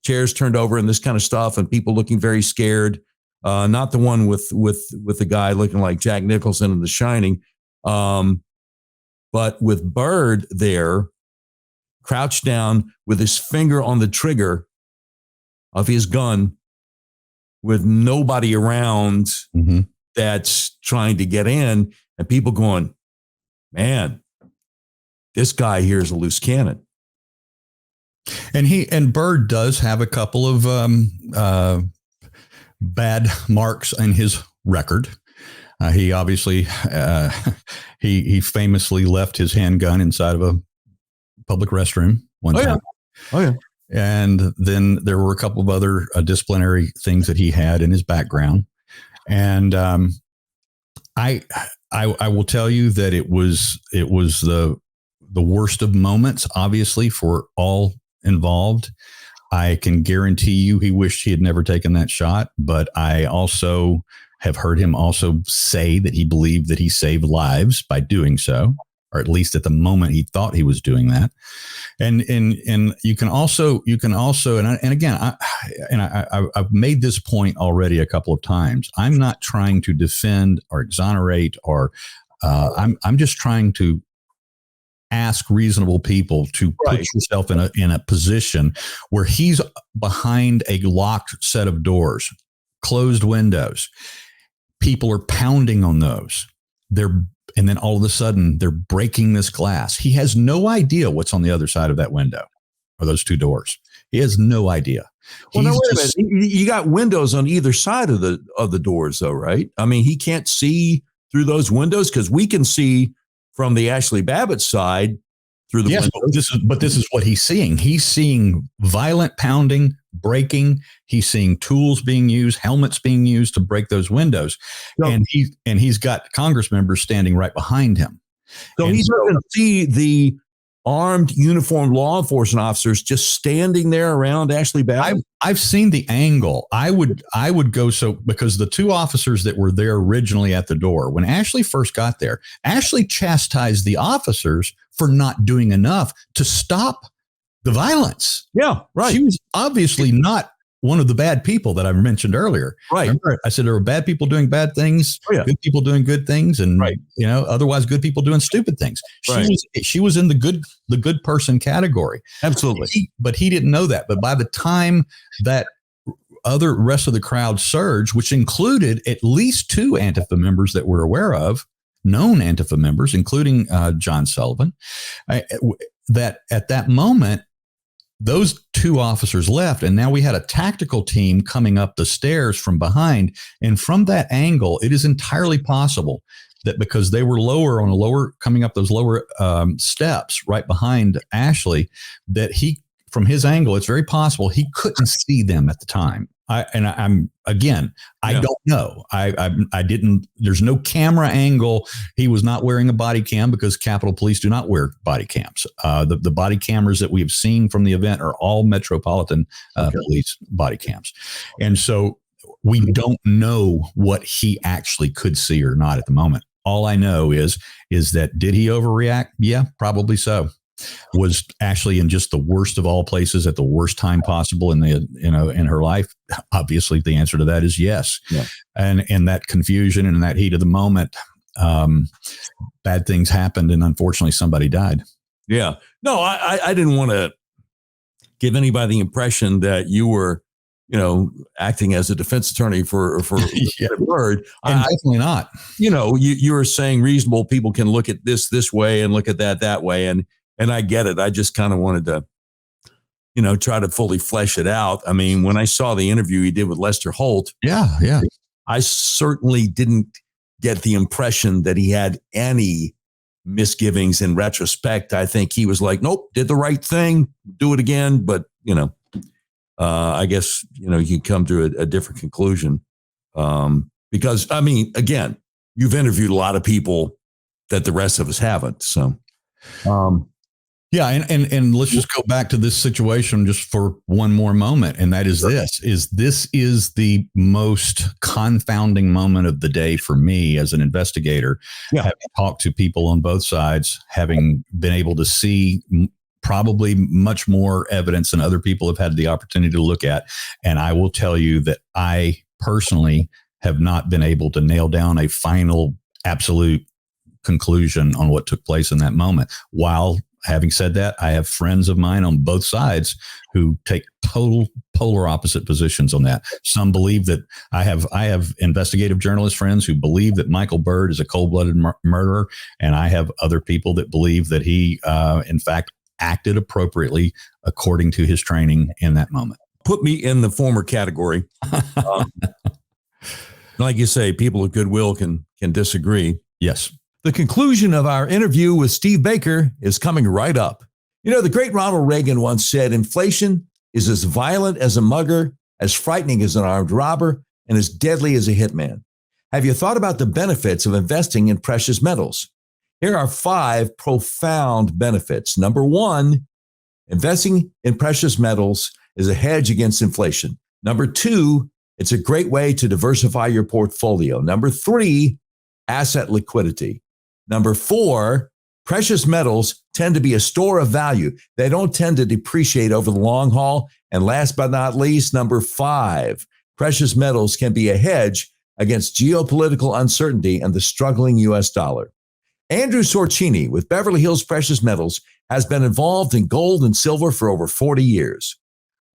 [SPEAKER 1] chairs turned over and this kind of stuff, and people looking very scared. Not the one with the guy looking like Jack Nicholson in The Shining, but with Byrd there, crouched down with his finger on the trigger of his gun, with nobody around. Mm-hmm. That's trying to get in, and people going, man, this guy here is a loose cannon.
[SPEAKER 2] And Byrd does have a couple of bad marks in his record. He obviously he famously left his handgun inside of a public restroom one time. Oh yeah. And then there were a couple of other disciplinary things that he had in his background. And I will tell you that it was the worst of moments, obviously, for all involved. I can guarantee you he wished he had never taken that shot, but I also have heard him also say that he believed that he saved lives by doing so, or at least at the moment he thought he was doing that. And you can also, and again, I've made this point already a couple of times. I'm not trying to defend or exonerate, or I'm just trying to ask reasonable people to put yourself in a position where he's behind a locked set of doors, closed windows. People are pounding on those. And then all of a sudden they're breaking this glass. He has no idea what's on the other side of that window or those two doors. He has no idea.
[SPEAKER 1] Well, no, wait a minute. You got windows on either side of the doors, though, right? I mean, he can't see through those windows, because we can see from the Ashley Babbitt side through the
[SPEAKER 2] Yes,
[SPEAKER 1] window.
[SPEAKER 2] but this is what he's seeing. He's seeing violent pounding, breaking. He's seeing tools being used, helmets being used to break those windows,
[SPEAKER 1] So,
[SPEAKER 2] and he's got Congress members standing right behind him.
[SPEAKER 1] so he doesn't see the armed, uniformed law enforcement officers just standing there around Ashley Babbitt.
[SPEAKER 2] I've seen the angle. I would go so because the two officers that were there originally at the door, when Ashley first got there, Ashley chastised the officers for not doing enough to stop the violence.
[SPEAKER 1] Yeah, right.
[SPEAKER 2] She was obviously not one of the bad people that I mentioned earlier.
[SPEAKER 1] Right.
[SPEAKER 2] Remember, I said there were bad people doing bad things,
[SPEAKER 1] Oh, yeah.
[SPEAKER 2] good people doing good things, and
[SPEAKER 1] Right.
[SPEAKER 2] otherwise good people doing stupid things.
[SPEAKER 1] Right.
[SPEAKER 2] She was in the good person category.
[SPEAKER 1] Absolutely.
[SPEAKER 2] But he didn't know that. But by the time that other rest of the crowd surged, which included at least two Antifa members that we're aware of, known Antifa members, including John Sullivan, that at that moment, those two officers left, and now we had a tactical team coming up the stairs from behind. And from that angle, it is entirely possible that because they were coming up those lower steps right behind Ashley, that from his angle, it's very possible he couldn't see them at the time. I don't know. I didn't. There's no camera angle. He was not wearing a body cam because Capitol Police do not wear body cams. The body cameras that we have seen from the event are all Metropolitan Police body cams, and so we don't know what he actually could see or not at the moment. All I know is that did he overreact? Yeah, probably so. Was Ashley in just the worst of all places at the worst time possible in her life? Obviously, the answer to that is yes.
[SPEAKER 1] Yeah.
[SPEAKER 2] And in that confusion and in that heat of the moment, bad things happened, and unfortunately, somebody died.
[SPEAKER 1] Yeah. No, I didn't want to give anybody the impression that you were, acting as a defense attorney for
[SPEAKER 2] Yeah.
[SPEAKER 1] the word.
[SPEAKER 2] And definitely not.
[SPEAKER 1] You were saying reasonable people can look at this way and look at that way. And I get it. I just kind of wanted to, try to fully flesh it out. I mean, when I saw the interview he did with Lester Holt,
[SPEAKER 2] Yeah.
[SPEAKER 1] I certainly didn't get the impression that he had any misgivings in retrospect. I think he was like, nope, did the right thing, do it again. But, I guess, you come to a different conclusion. Because, I mean, again, you've interviewed a lot of people that the rest of us haven't. So,
[SPEAKER 2] yeah, and let's just go back to this situation just for one more moment, and that is this is the most confounding moment of the day for me as an investigator.
[SPEAKER 1] Yeah.
[SPEAKER 2] Having talked to people on both sides, having been able to see probably much more evidence than other people have had the opportunity to look at, and I will tell you that I personally have not been able to nail down a final absolute conclusion on what took place in that moment. While having said that, I have friends of mine on both sides who take total polar opposite positions on that. Some believe that I have investigative journalist friends who believe that Michael Byrd is a cold-blooded murderer, and I have other people that believe that he, in fact, acted appropriately according to his training in that moment.
[SPEAKER 1] Put me in the former category. Like you say, people of goodwill can disagree.
[SPEAKER 2] Yes.
[SPEAKER 1] The conclusion of our interview with Steve Baker is coming right up. The great Ronald Reagan once said, inflation is as violent as a mugger, as frightening as an armed robber, and as deadly as a hitman. Have you thought about the benefits of investing in precious metals? Here are 5 profound benefits. Number 1, investing in precious metals is a hedge against inflation. Number 2, it's a great way to diversify your portfolio. Number 3, asset liquidity. Number 4, precious metals tend to be a store of value. They don't tend to depreciate over the long haul. And last but not least, number 5, precious metals can be a hedge against geopolitical uncertainty and the struggling U.S. dollar. Andrew Sorcini with Beverly Hills Precious Metals has been involved in gold and silver for over 40 years.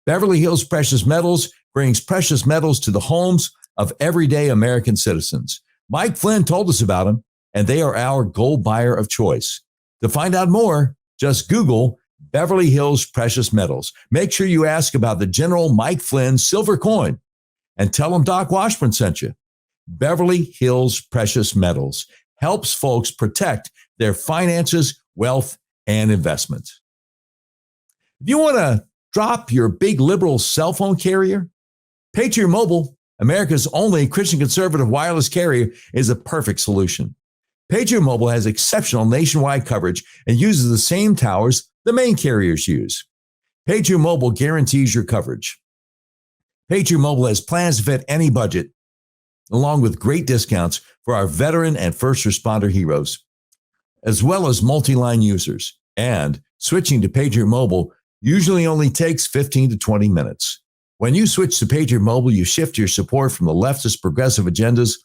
[SPEAKER 1] Beverly Hills Precious Metals brings precious metals to the homes of everyday American citizens. Mike Flynn told us about them, and they are our gold buyer of choice. To find out more, just Google Beverly Hills Precious Metals. Make sure you ask about the General Mike Flynn silver coin and tell them Doc Washburn sent you. Beverly Hills Precious Metals helps folks protect their finances, wealth, and investment. If you want to drop your big liberal cell phone carrier, Patriot Mobile, America's only Christian conservative wireless carrier, is a perfect solution. Patriot Mobile has exceptional nationwide coverage and uses the same towers the main carriers use. Patriot Mobile guarantees your coverage. Patriot Mobile has plans to fit any budget, along with great discounts for our veteran and first responder heroes, as well as multi-line users. And switching to Patriot Mobile usually only takes 15 to 20 minutes. When you switch to Patriot Mobile, you shift your support from the leftist progressive agendas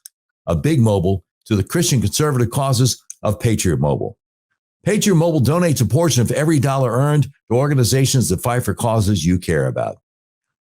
[SPEAKER 1] of Big Mobile to the Christian conservative causes of Patriot Mobile. Patriot Mobile donates a portion of every dollar earned to organizations that fight for causes you care about.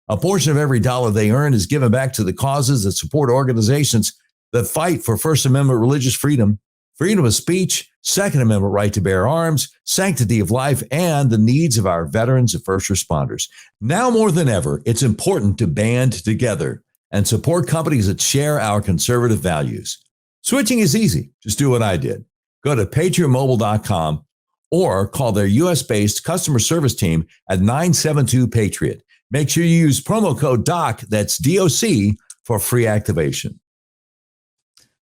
[SPEAKER 1] A portion of every dollar they earn is given back to the causes that support organizations that fight for First Amendment religious freedom, freedom of speech, Second Amendment right to bear arms, sanctity of life, and the needs of our veterans and first responders. Now more than ever, it's important to band together and support companies that share our conservative values. Switching is easy. Just do what I did. Go to patriotmobile.com or call their U.S.-based customer service team at 972-PATRIOT. Make sure you use promo code DOC, that's DOC, for free activation.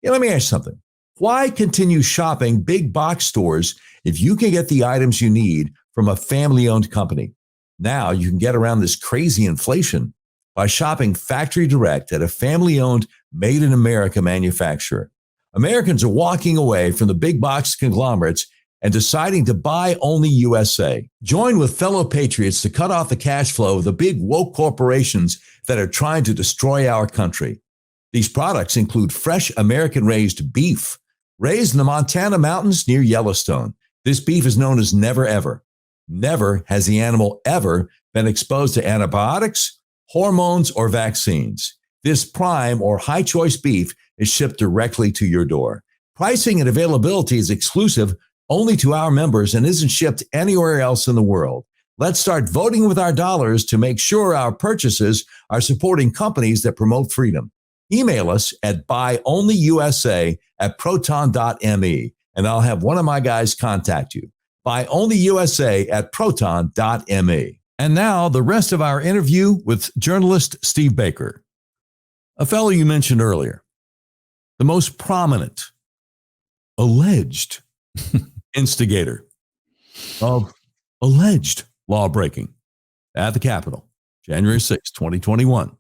[SPEAKER 1] Yeah, let me ask you something. Why continue shopping big box stores if you can get the items you need from a family-owned company? Now you can get around this crazy inflation by shopping factory direct at a family-owned, made-in-America manufacturer. Americans are walking away from the big box conglomerates and deciding to buy only USA. Join with fellow patriots to cut off the cash flow of the big woke corporations that are trying to destroy our country. These products include fresh American-raised beef, raised in the Montana mountains near Yellowstone. This beef is known as Never Ever. Never has the animal ever been exposed to antibiotics, hormones, or vaccines. This prime or high choice beef is shipped directly to your door. Pricing and availability is exclusive only to our members and isn't shipped anywhere else in the world. Let's start voting with our dollars to make sure our purchases are supporting companies that promote freedom. Email us at buyonlyusa@proton.me, and I'll have one of my guys contact you. Buyonlyusa@proton.me. And now the rest of our interview with journalist Steve Baker, a fellow you mentioned earlier, the most prominent, alleged instigator of alleged lawbreaking at the Capitol, January 6, 2021.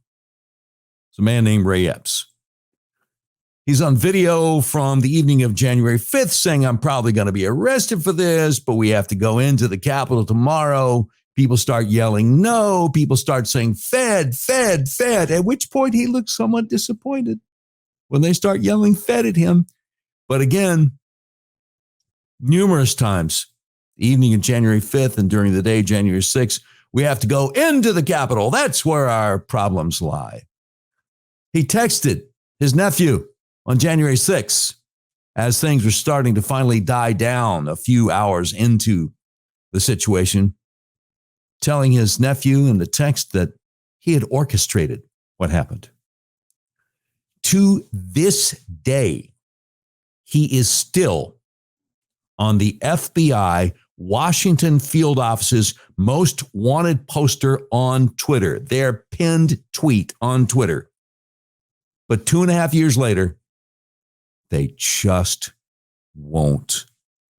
[SPEAKER 1] It's a man named Ray Epps. He's on video from the evening of January 5th saying, I'm probably going to be arrested for this, but we have to go into the Capitol tomorrow. People start yelling, no. People start saying, Fed, Fed, Fed, at which point he looks somewhat disappointed when they start yelling Fed at him. But again, numerous times, the evening of January 5th and during the day, January 6th, we have to go into the Capitol. That's where our problems lie. He texted his nephew on January 6th as things were starting to finally die down a few hours into the situation, telling his nephew in the text that he had orchestrated what happened. To this day, he is still on the FBI Washington field office's most wanted poster on Twitter, their pinned tweet on Twitter. But 2.5 years later, they just won't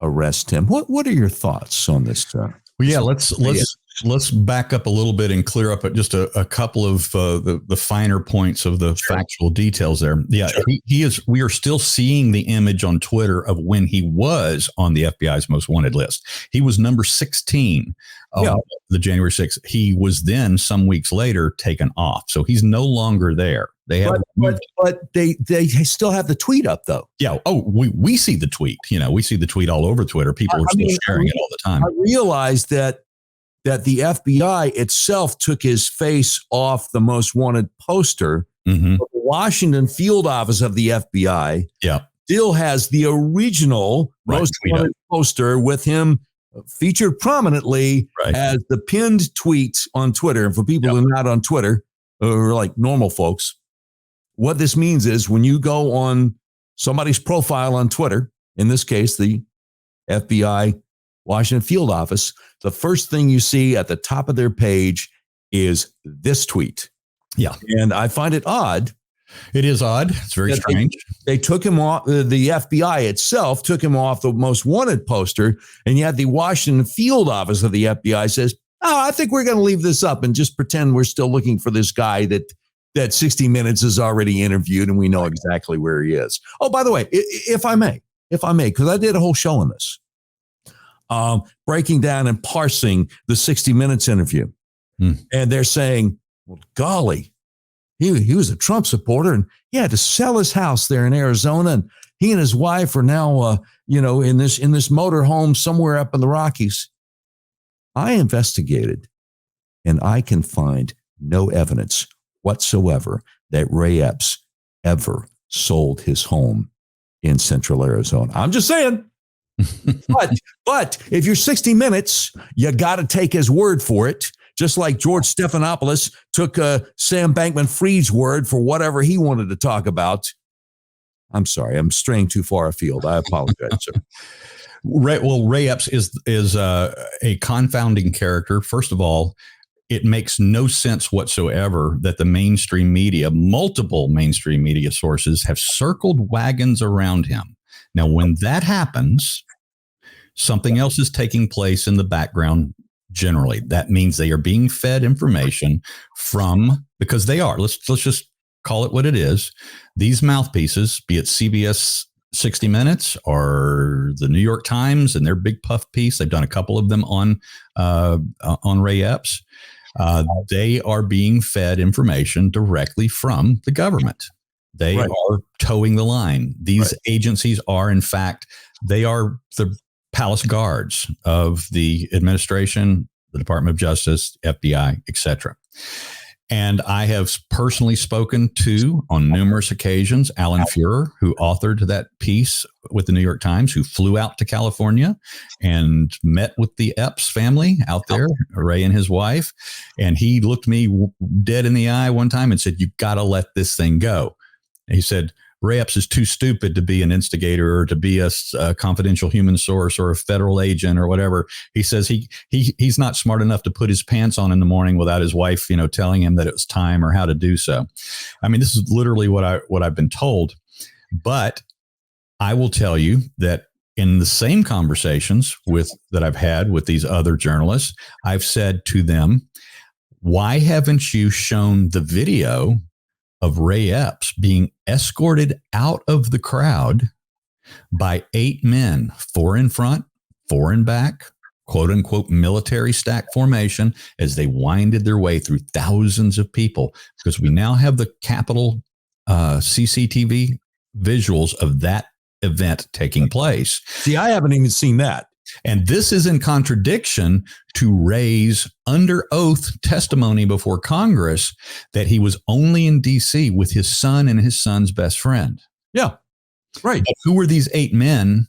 [SPEAKER 1] arrest him. What are your thoughts on this?
[SPEAKER 2] Well, yeah, let's back up a little bit and clear up just a couple of the finer points of the factual details there. Yeah, sure. He is. We are still seeing the image on Twitter of when he was on the FBI's most wanted list. He was number 16 of the January 6th. He was then some weeks later taken off, so he's no longer there. They have,
[SPEAKER 1] but they still have the tweet up though.
[SPEAKER 2] Yeah. Oh, we see the tweet. We see the tweet all over Twitter. People are still sharing it all the time.
[SPEAKER 1] I realized that the FBI itself took his face off the most wanted poster. Mm-hmm. But the Washington field office of the FBI still has the original most wanted poster with him featured prominently as the pinned tweet on Twitter. And for people who are not on Twitter, or like normal folks, what this means is when you go on somebody's profile on Twitter, in this case, the FBI Washington field office, the first thing you see at the top of their page is this tweet.
[SPEAKER 2] Yeah.
[SPEAKER 1] And I find it odd.
[SPEAKER 2] It is odd. It's very strange.
[SPEAKER 1] They took him off. The FBI itself took him off the most wanted poster. And yet the Washington field office of the FBI says, oh, I think we're going to leave this up and just pretend we're still looking for this guy that 60 Minutes has already interviewed and we know exactly where he is. Oh, by the way, if I may, because I did a whole show on this, breaking down and parsing the 60 Minutes interview. And they're saying, well, golly, he was a Trump supporter and he had to sell his house there in Arizona. And he and his wife are now, in this motor home somewhere up in the Rockies. I investigated and I can find no evidence whatsoever that Ray Epps ever sold his home in Central Arizona. I'm just saying. But if you're 60 Minutes, you got to take his word for it. Just like George Stephanopoulos took Sam Bankman-Fried's word for whatever he wanted to talk about. I'm sorry, I'm straying too far afield. I apologize, sir.
[SPEAKER 2] Ray Epps is a confounding character. First of all, it makes no sense whatsoever that the mainstream media, multiple mainstream media sources, have circled wagons around him. Now, when that happens, something else is taking place in the background. Generally, that means they are being fed information because they are. Let's just call it what it is. These mouthpieces, be it CBS 60 Minutes or the New York Times and their big puff piece, they've done a couple of them on Ray Epps. They are being fed information directly from the government. They are towing the line. These agencies are, in fact, they are the palace guards of the administration, the Department of Justice, FBI, etc. And I have personally spoken to, on numerous occasions, Alan Fuhrer, who authored that piece with the New York Times, who flew out to California and met with the Epps family out there, Ray and his wife. And he looked me dead in the eye one time and said, "You got to let this thing go." And he said, Ray Epps is too stupid to be an instigator or to be a confidential human source or a federal agent or whatever. He says he's not smart enough to put his pants on in the morning without his wife, telling him that it was time or how to do so. I mean, this is literally what I've been told. But I will tell you that in the same conversations that I've had with these other journalists, I've said to them, why haven't you shown the video of Ray Epps being escorted out of the crowd by 8 men, 4 in front, 4 in back, quote unquote, military stack formation, as they winded their way through thousands of people? Because we now have the Capitol CCTV visuals of that event taking place.
[SPEAKER 1] See, I haven't even seen that.
[SPEAKER 2] And this is in contradiction to Ray's under oath testimony before Congress that he was only in D.C. with his son and his son's best friend.
[SPEAKER 1] Yeah, right.
[SPEAKER 2] But who were these 8 men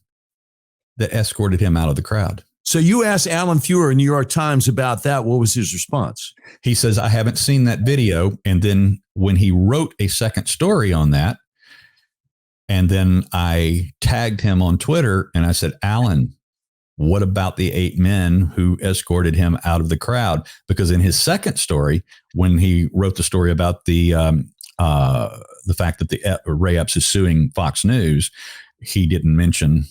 [SPEAKER 2] that escorted him out of the crowd?
[SPEAKER 1] So you asked Alan Fuhrer in New York Times about that. What was his response?
[SPEAKER 2] He says, I haven't seen that video. And then when he wrote a second story on that, and then I tagged him on Twitter and I said, Alan, what about the 8 men who escorted him out of the crowd? Because in his second story, when he wrote the story about the fact that Ray Epps is suing Fox News, he didn't mention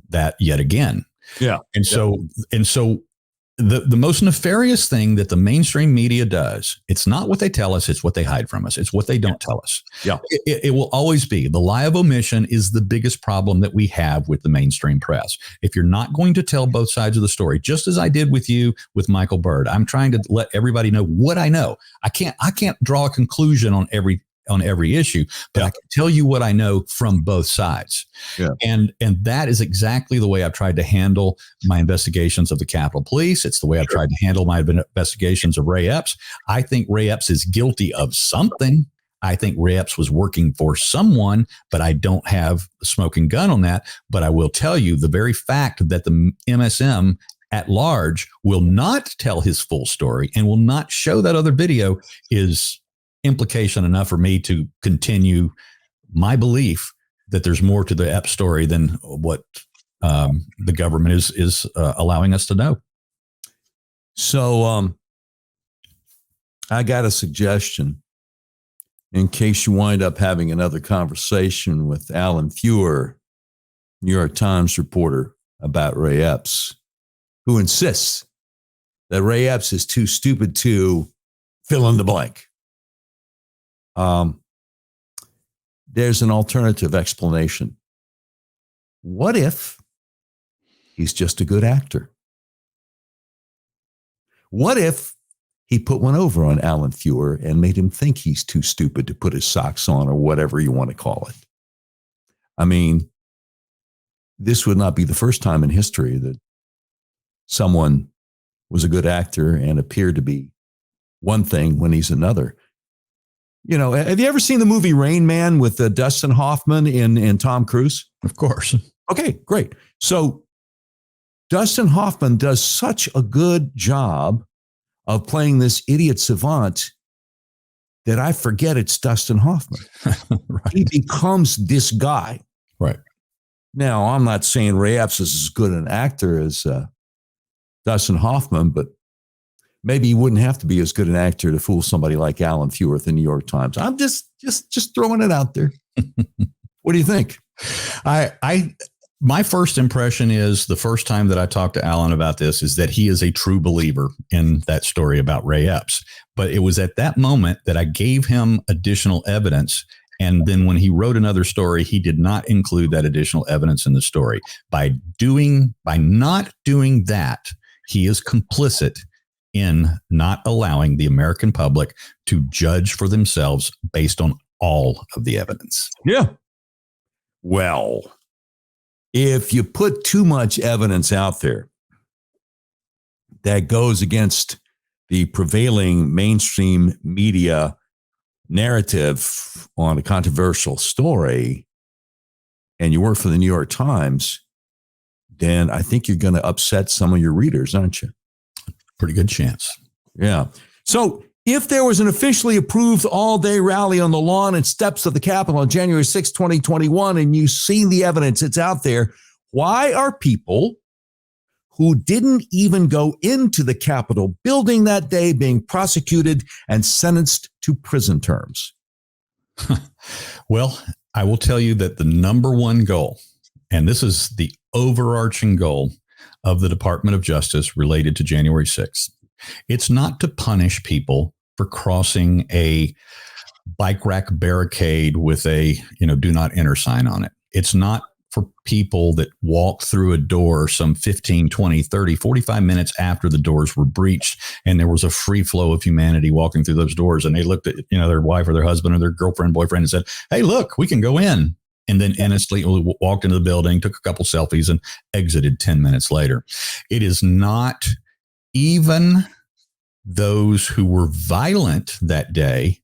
[SPEAKER 2] that yet again.
[SPEAKER 1] Yeah.
[SPEAKER 2] And so the most nefarious thing that the mainstream media does, it's not what they tell us, it's what they hide from us. It's what they don't tell us.
[SPEAKER 1] Yeah.
[SPEAKER 2] It will always be. The lie of omission is the biggest problem that we have with the mainstream press. If you're not going to tell both sides of the story, just as I did with you with Michael Byrd, I'm trying to let everybody know what I know. I can't draw a conclusion on every issue, but I can tell you what I know from both sides. Yeah. And that is exactly the way I've tried to handle my investigations of the Capitol Police. It's the way I've tried to handle my investigations of Ray Epps. I think Ray Epps is guilty of something. I think Ray Epps was working for someone, but I don't have a smoking gun on that. But I will tell you, the very fact that the MSM at large will not tell his full story and will not show that other video is implication enough for me to continue my belief that there's more to the Epps story than what the government is allowing us to know.
[SPEAKER 1] So I got a suggestion in case you wind up having another conversation with Alan Feuer, New York Times reporter, about Ray Epps, who insists that Ray Epps is too stupid to fill in the blank. There's an alternative explanation. What if he's just a good actor? What if he put one over on Alan Feuer and made him think he's too stupid to put his socks on, or whatever you want to call it? I mean, this would not be the first time in history that someone was a good actor and appeared to be one thing when he's another. You know, have you ever seen the movie Rain Man with Dustin Hoffman and Tom Cruise?
[SPEAKER 2] Of course.
[SPEAKER 1] Okay, great. So Dustin Hoffman does such a good job of playing this idiot savant that I forget it's Dustin Hoffman.
[SPEAKER 2] Right.
[SPEAKER 1] He becomes this guy.
[SPEAKER 2] Right.
[SPEAKER 1] Now, I'm not saying Ray Epps is as good an actor as Dustin Hoffman, but maybe he wouldn't have to be as good an actor to fool somebody like Alan Feuer at the New York Times. I'm just throwing it out there. What do you think?
[SPEAKER 2] My first impression is, the first time that I talked to Alan about this, is that he is a true believer in that story about Ray Epps. But it was at that moment that I gave him additional evidence. And then when he wrote another story, he did not include that additional evidence in the story. By not doing that, he is complicit in not allowing the American public to judge for themselves based on all of the evidence.
[SPEAKER 1] Yeah. Well, if you put too much evidence out there that goes against the prevailing mainstream media narrative on a controversial story, and you work for the New York Times, then I think you're going to upset some of your readers, aren't you?
[SPEAKER 2] Pretty good chance.
[SPEAKER 1] Yeah. So if there was an officially approved all-day rally on the lawn and steps of the Capitol on January 6, 2021, and you see the evidence, it's out there, why are people who didn't even go into the Capitol building that day being prosecuted and sentenced to prison terms?
[SPEAKER 2] Well, I will tell you that the number one goal, and this is the overarching goal of the Department of Justice related to January 6th, it's not to punish people for crossing a bike rack barricade with a, do not enter sign on it. It's not for people that walked through a door some 15, 20, 30, 45 minutes after the doors were breached and there was a free flow of humanity walking through those doors, and they looked at, their wife or their husband or their girlfriend, boyfriend, and said, "Hey, look, we can go in." And then innocently walked into the building, took a couple selfies, and exited 10 minutes later. It is not even those who were violent that day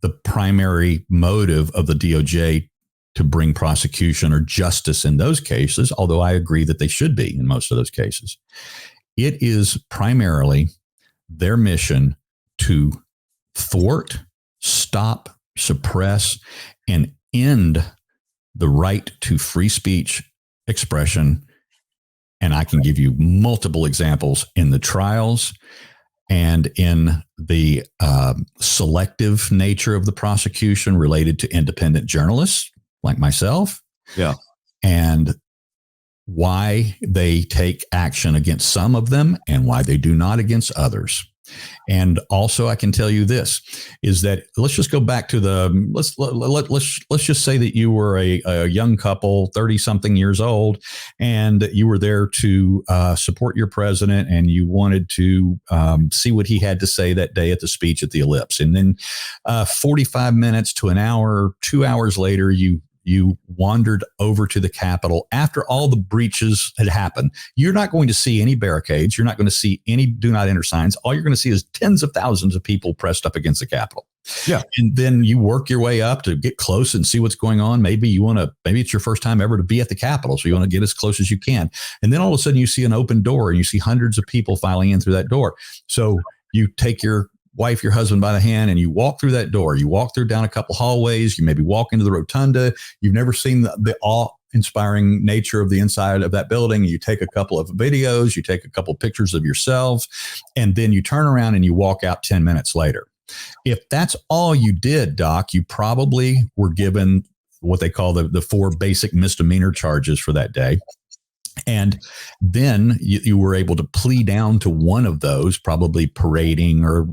[SPEAKER 2] the primary motive of the DOJ to bring prosecution or justice in those cases, although I agree that they should be in most of those cases. It is primarily their mission to thwart, stop, suppress, and end the right to free speech expression. And I can give you multiple examples in the trials and in the selective nature of the prosecution related to independent journalists like myself.
[SPEAKER 1] Yeah.
[SPEAKER 2] And why they take action against some of them and why they do not against others. And also, I can tell you this is that let's just go back to let's just say that you were a young couple, 30 something years old, and you were there to support your president, and you wanted to see what he had to say that day at the speech at the Ellipse. And then 45 minutes to an hour, 2 hours later, you wandered over to the Capitol after all the breaches had happened. You're not going to see any barricades. You're not going to see any do not enter signs. All you're going to see is tens of thousands of people pressed up against the Capitol.
[SPEAKER 1] Yeah.
[SPEAKER 2] And then you work your way up to get close and see what's going on. Maybe it's your first time ever to be at the Capitol, so you want to get as close as you can. And then all of a sudden you see an open door and you see hundreds of people filing in through that door. So you take your wife, your husband by the hand, and you walk through that door. You walk through down a couple hallways. You maybe walk into the rotunda. You've never seen the inspiring nature of the inside of that building. You take a couple of videos, you take a couple of pictures of yourselves, and then you turn around and you walk out 10 minutes later. If that's all you did, Doc, you probably were given what they call the 4 basic misdemeanor charges for that day. And then you were able to plea down to one of those, probably parading or,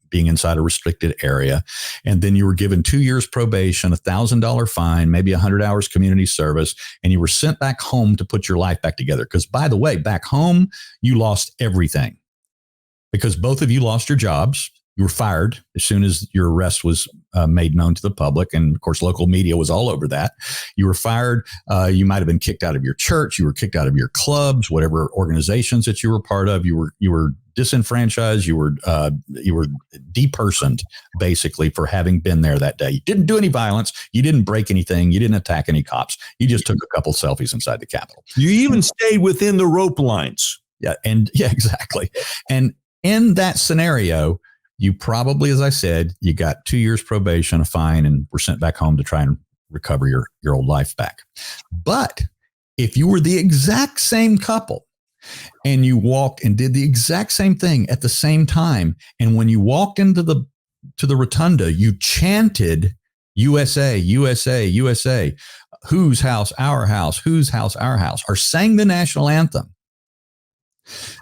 [SPEAKER 2] being inside a restricted area. And then you were given 2 years probation, $1,000 fine, maybe 100 hours community service, and you were sent back home to put your life back together. Because, by the way, back home, you lost everything because both of you lost your jobs. You were fired as soon as your arrest was made known to the public. And of course, local media was all over that. You were fired. You might have been kicked out of your church. You were kicked out of your clubs, whatever organizations that you were part of. You were disenfranchised. You were depersoned basically for having been there that day. You didn't do any violence. You didn't break anything. You didn't attack any cops. You just took a couple selfies inside the Capitol.
[SPEAKER 1] You even stayed within the rope lines.
[SPEAKER 2] Yeah. Exactly. And in that scenario, you probably, as I said, you got 2 years probation, a fine, and were sent back home to try and recover your old life back. But if you were the exact same couple and you walked and did the exact same thing at the same time, and when you walked into the rotunda, you chanted USA, USA, USA, whose house, our house, whose house, our house, or sang the national anthem,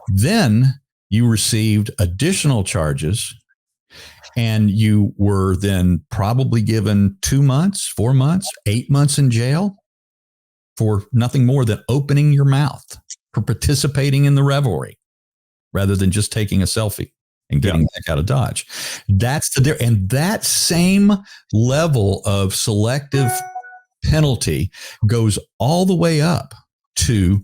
[SPEAKER 2] then you received additional charges. And you were then probably given 2 months, 4 months, 8 months in jail for nothing more than opening your mouth, for participating in the revelry, rather than just taking a selfie and getting back out of Dodge. That's and that same level of selective penalty goes all the way up to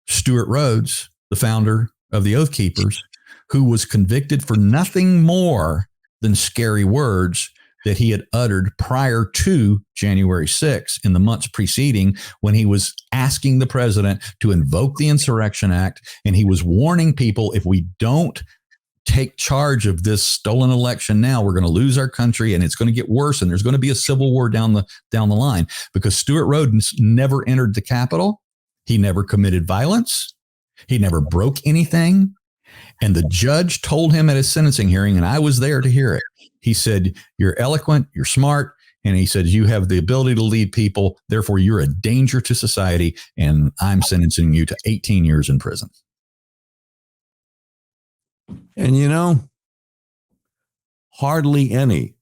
[SPEAKER 2] Stuart Rhodes, the founder of the Oath Keepers, who was convicted for nothing more than scary words that he had uttered prior to January 6th in the months preceding, when he was asking the president to invoke the Insurrection Act. And he was warning people, if we don't take charge of this stolen election now, we're going to lose our country and it's going to get worse. And there's going to be a civil war down the line, because Stuart Rhodes never entered the Capitol. He never committed violence. He never broke anything. And the judge told him at his sentencing hearing, and I was there to hear it, he said, you're eloquent, you're smart, and he said, you have the ability to lead people, therefore you're a danger to society, and I'm sentencing you to 18 years in prison.
[SPEAKER 1] And hardly anyone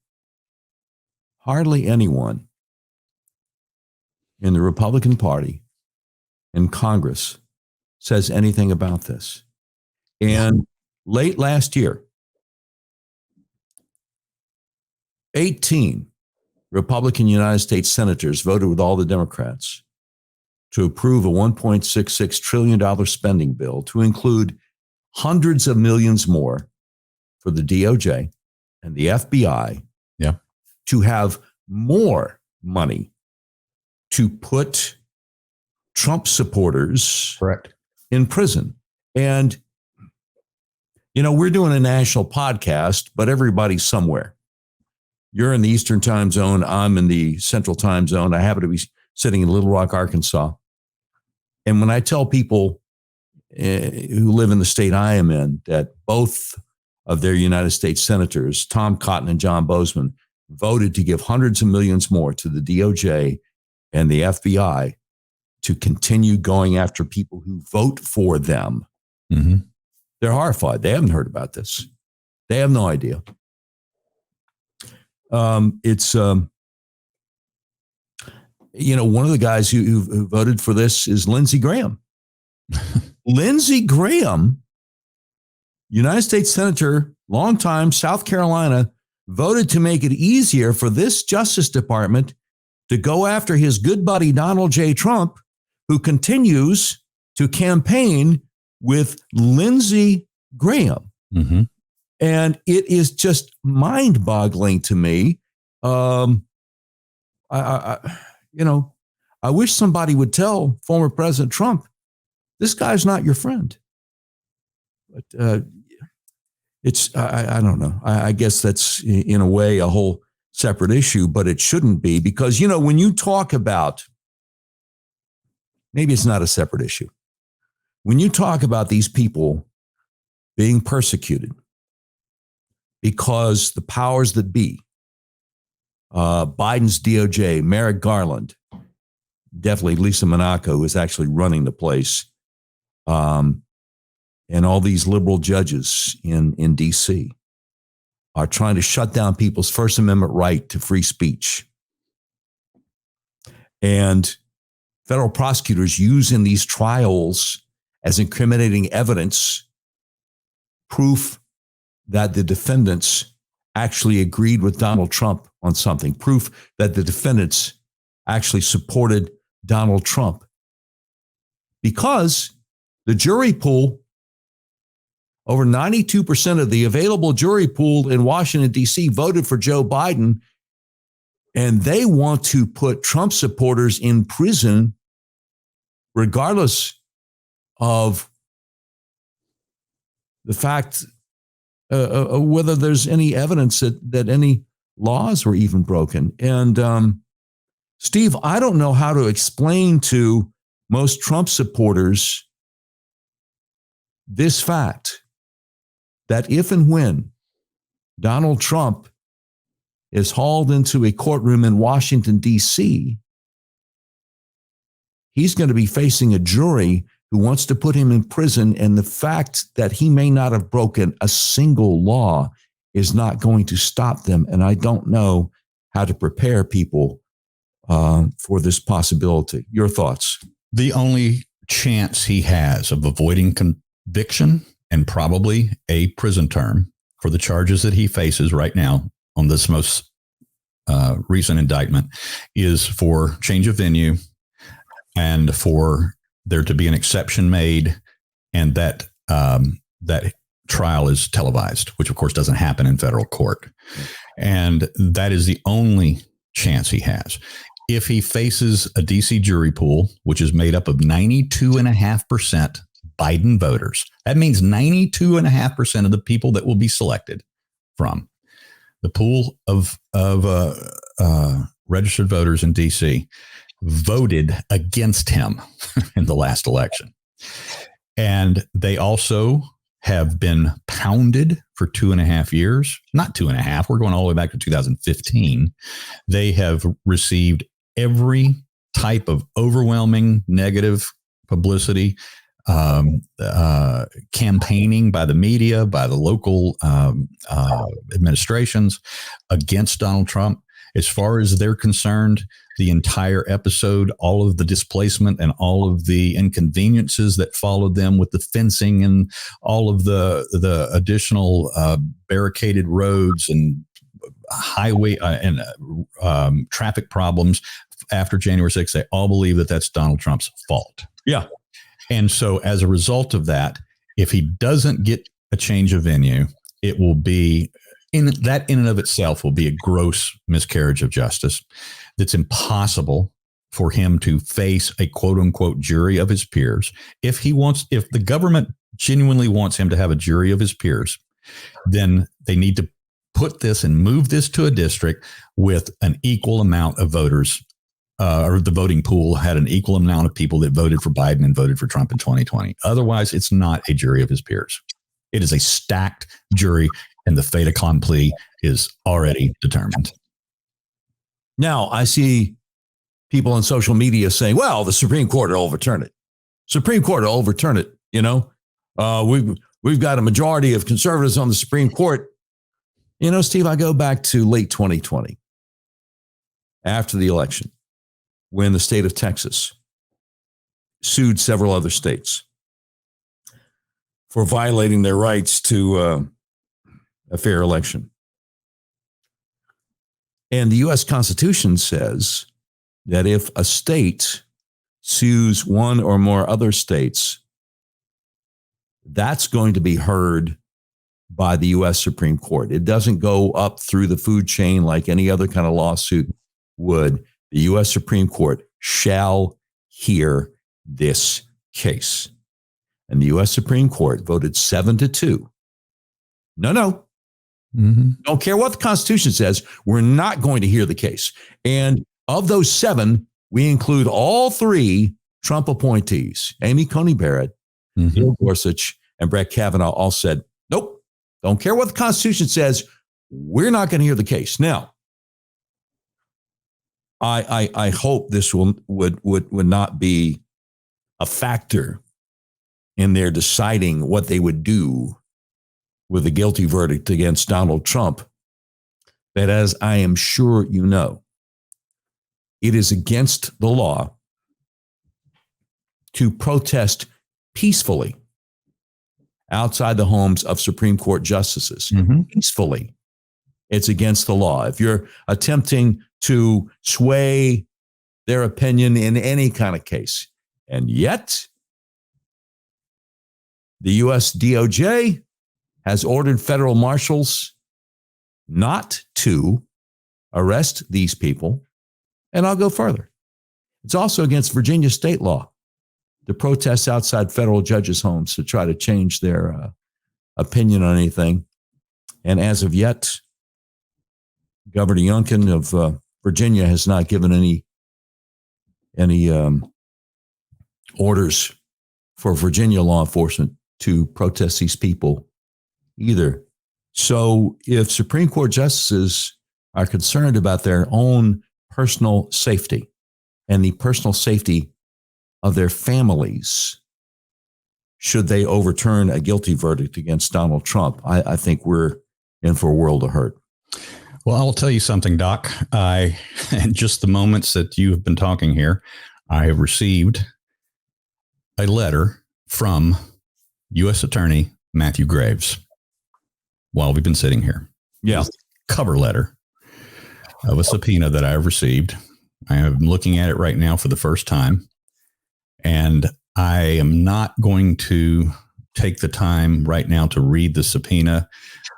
[SPEAKER 1] in the Republican Party in Congress says anything about this. And late last year, 18 Republican United States senators voted with all the Democrats to approve a $1.66 trillion spending bill to include hundreds of millions more for the DOJ and the FBI to have more money to put Trump supporters in prison. And we're doing a national podcast, but everybody's somewhere. You're in the Eastern time zone. I'm in the Central time zone. I happen to be sitting in Little Rock, Arkansas. And when I tell people who live in the state I am in that both of their United States senators, Tom Cotton and John Bozeman, voted to give hundreds of millions more to the DOJ and the FBI to continue going after people who vote for them, they're horrified. They haven't heard about this. They have no idea. It's one of the guys who voted for this is Lindsey Graham. Lindsey Graham, United States Senator, longtime South Carolina, voted to make it easier for this Justice Department to go after his good buddy Donald J. Trump, who continues to campaign with Lindsey Graham. And it is just mind-boggling to me. I wish somebody would tell former President Trump, this guy's not your friend. But I don't know. I guess that's in a way a whole separate issue, but it shouldn't be, because, when you talk about maybe it's not a separate issue. When you talk about these people being persecuted because the powers that be, Biden's DOJ, Merrick Garland, definitely Lisa Monaco, who is actually running the place, and all these liberal judges in D.C. are trying to shut down people's First Amendment right to free speech. And federal prosecutors use in these trials as incriminating evidence proof that the defendants actually agreed with Donald Trump on something, proof that the defendants actually supported Donald Trump. Because the jury pool, over 92% of the available jury pool in Washington, D.C. voted for Joe Biden, and they want to put Trump supporters in prison regardless of the fact whether there's any evidence that any laws were even broken. And Steve, I don't know how to explain to most Trump supporters this fact that if and when Donald Trump is hauled into a courtroom in Washington, D.C., he's going to be facing a jury who wants to put him in prison. And the fact that he may not have broken a single law is not going to stop them. And I don't know how to prepare people for this possibility. Your thoughts?
[SPEAKER 2] The only chance he has of avoiding conviction and probably a prison term for the charges that he faces right now on this most recent indictment is for change of venue and for there to be an exception made, and that that trial is televised, which of course doesn't happen in federal court. And that is the only chance he has. If he faces a DC jury pool, which is made up of 92.5% Biden voters, that means 92.5% of the people that will be selected from the pool of registered voters in DC voted against him in the last election. And they also have been pounded for 2.5 years, not 2.5. We're going all the way back to 2015. They have received every type of overwhelming negative publicity, campaigning by the media, by the local administrations against Donald Trump. As far as they're concerned, the entire episode, all of the displacement and all of the inconveniences that followed them with the fencing and all of the additional barricaded roads and highway and traffic problems after January 6th, they all believe that that's Donald Trump's fault.
[SPEAKER 1] Yeah.
[SPEAKER 2] And so as a result of that, if he doesn't get a change of venue, it will be in and of itself will be a gross miscarriage of justice. That's impossible for him to face a quote unquote jury of his peers. If the government genuinely wants him to have a jury of his peers, then they need to put this and move this to a district with an equal amount of voters, or the voting pool had an equal amount of people that voted for Biden and voted for Trump in 2020. Otherwise, it's not a jury of his peers. It is a stacked jury, and the fait accompli is already determined.
[SPEAKER 1] Now, I see people on social media saying, well, the Supreme Court will overturn it. Supreme Court will overturn it. You know, we've got a majority of conservatives on the Supreme Court. You know, Steve, I go back to late 2020, after the election, when the state of Texas sued several other states for violating their rights to a fair election. And the U.S. Constitution says that if a state sues one or more other states, that's going to be heard by the U.S. Supreme Court. It doesn't go up through the food chain like any other kind of lawsuit would. The U.S. Supreme Court shall hear this case. And the U.S. Supreme Court voted 7-2. No. Mm-hmm. Don't care what the Constitution says. We're not going to hear the case. And of those 7, we include all 3 Trump appointees, Amy Coney Barrett, Bill Gorsuch, and Brett Kavanaugh all said, nope, don't care what the Constitution says. We're not going to hear the case. Now, I hope this would not be a factor in their deciding what they would do with a guilty verdict against Donald Trump. But as I am sure you know, it is against the law to protest peacefully outside the homes of Supreme Court justices. Peacefully. It's against the law. If you're attempting to sway their opinion in any kind of case, and yet the U.S. DOJ has ordered federal marshals not to arrest these people. And I'll go further. It's also against Virginia state law to protest outside federal judges' homes to try to change their opinion on anything. And as of yet, Governor Youngkin of Virginia has not given any orders for Virginia law enforcement to protest these people either. So if Supreme Court justices are concerned about their own personal safety and the personal safety of their families, should they overturn a guilty verdict against Donald Trump, I think we're in for a world of hurt.
[SPEAKER 2] Well, I'll tell you something, Doc. In just the moments that you have been talking here, I have received a letter from U.S. Attorney Matthew Graves while we've been sitting here.
[SPEAKER 1] Yeah.
[SPEAKER 2] Cover letter of a subpoena that I've received. I am looking at it right now for the first time, and I am not going to take the time right now to read the subpoena,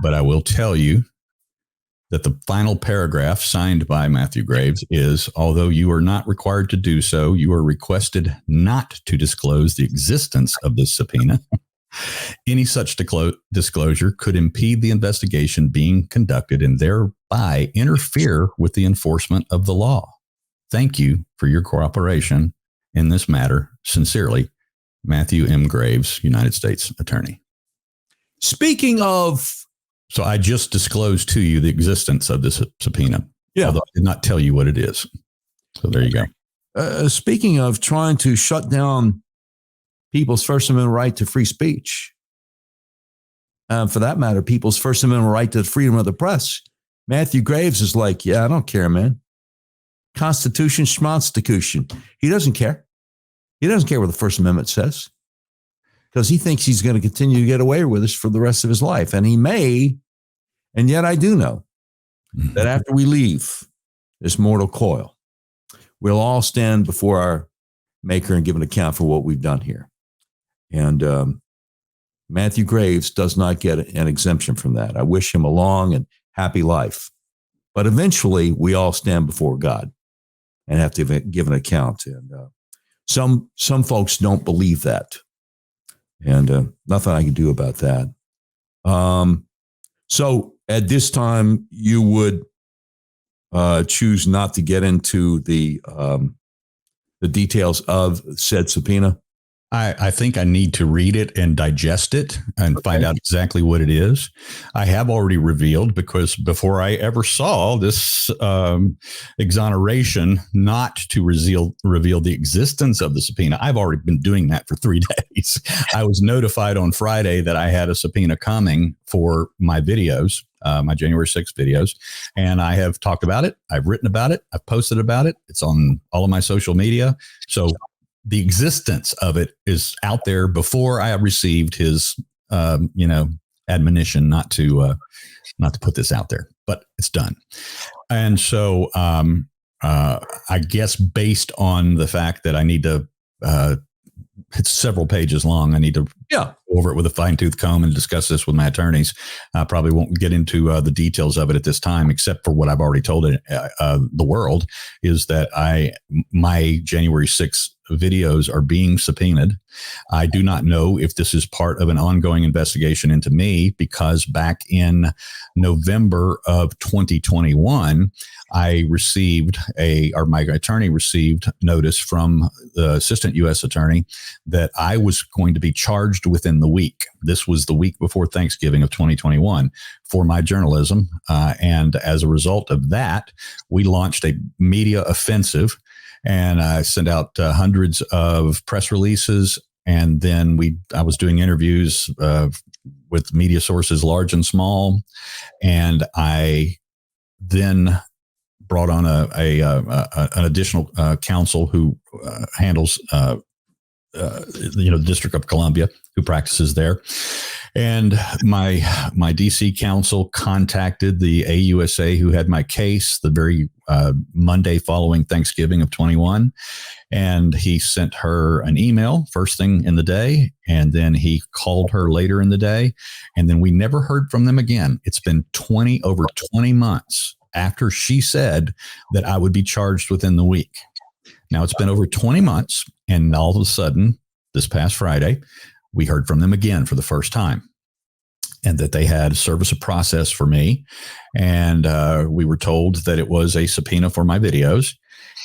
[SPEAKER 2] but I will tell you that the final paragraph signed by Matthew Graves is, although you are not required to do so, you are requested not to disclose the existence of this subpoena. Any such disclosure could impede the investigation being conducted and thereby interfere with the enforcement of the law. Thank you for your cooperation in this matter. Sincerely, Matthew M. Graves, United States Attorney.
[SPEAKER 1] Speaking of...
[SPEAKER 2] So I just disclosed to you the existence of this subpoena.
[SPEAKER 1] Yeah.
[SPEAKER 2] Although I did not tell you what it is. So there you go.
[SPEAKER 1] Speaking of trying to shut down people's First Amendment right to free speech, for that matter, people's First Amendment right to the freedom of the press, Matthew Graves is like, yeah, I don't care, man. Constitution, schmonstitution. He doesn't care. He doesn't care what the First Amendment says, because he thinks he's going to continue to get away with this for the rest of his life. And he may, and yet I do know that after we leave this mortal coil, we'll all stand before our Maker and give an account for what we've done here. And Matthew Graves does not get an exemption from that. I wish him a long and happy life. But eventually, we all stand before God and have to give an account. And some folks don't believe that. And nothing I can do about that. So at this time, you would choose not to get into the details of said subpoena?
[SPEAKER 2] I think I need to read it and digest it and find out exactly what it is. I have already revealed, because before I ever saw this exoneration not to reveal the existence of the subpoena, I've already been doing that for 3 days. I was notified on Friday that I had a subpoena coming for my videos, my January 6th videos, and I have talked about it. I've written about it. I've posted about it. It's on all of my social media. So the existence of it is out there before I received his, admonition not to put this out there, but it's done. And so I guess based on the fact that I need to, it's several pages long, I need to go over it with a fine-tooth comb and discuss this with my attorneys. I probably won't get into the details of it at this time, except for what I've already told the world, is that my January 6th videos are being subpoenaed. I do not know if this is part of an ongoing investigation into me, because back in November of 2021, I received my attorney received notice from the assistant U.S. attorney that I was going to be charged within the week. This was the week before Thanksgiving of 2021 for my journalism. And as a result of that, we launched a media offensive, and I sent out hundreds of press releases. And then I was doing interviews with media sources, large and small. And I then brought on an additional counsel who handles the District of Columbia, who practices there. And my DC counsel contacted the AUSA who had my case the very Monday following Thanksgiving of 21. And he sent her an email first thing in the day. And then he called her later in the day. And then we never heard from them again. It's been over 20 months after she said that I would be charged within the week. Now it's been over 20 months, and all of a sudden, this past Friday, we heard from them again for the first time, and that they had service of process for me. And we were told that it was a subpoena for my videos.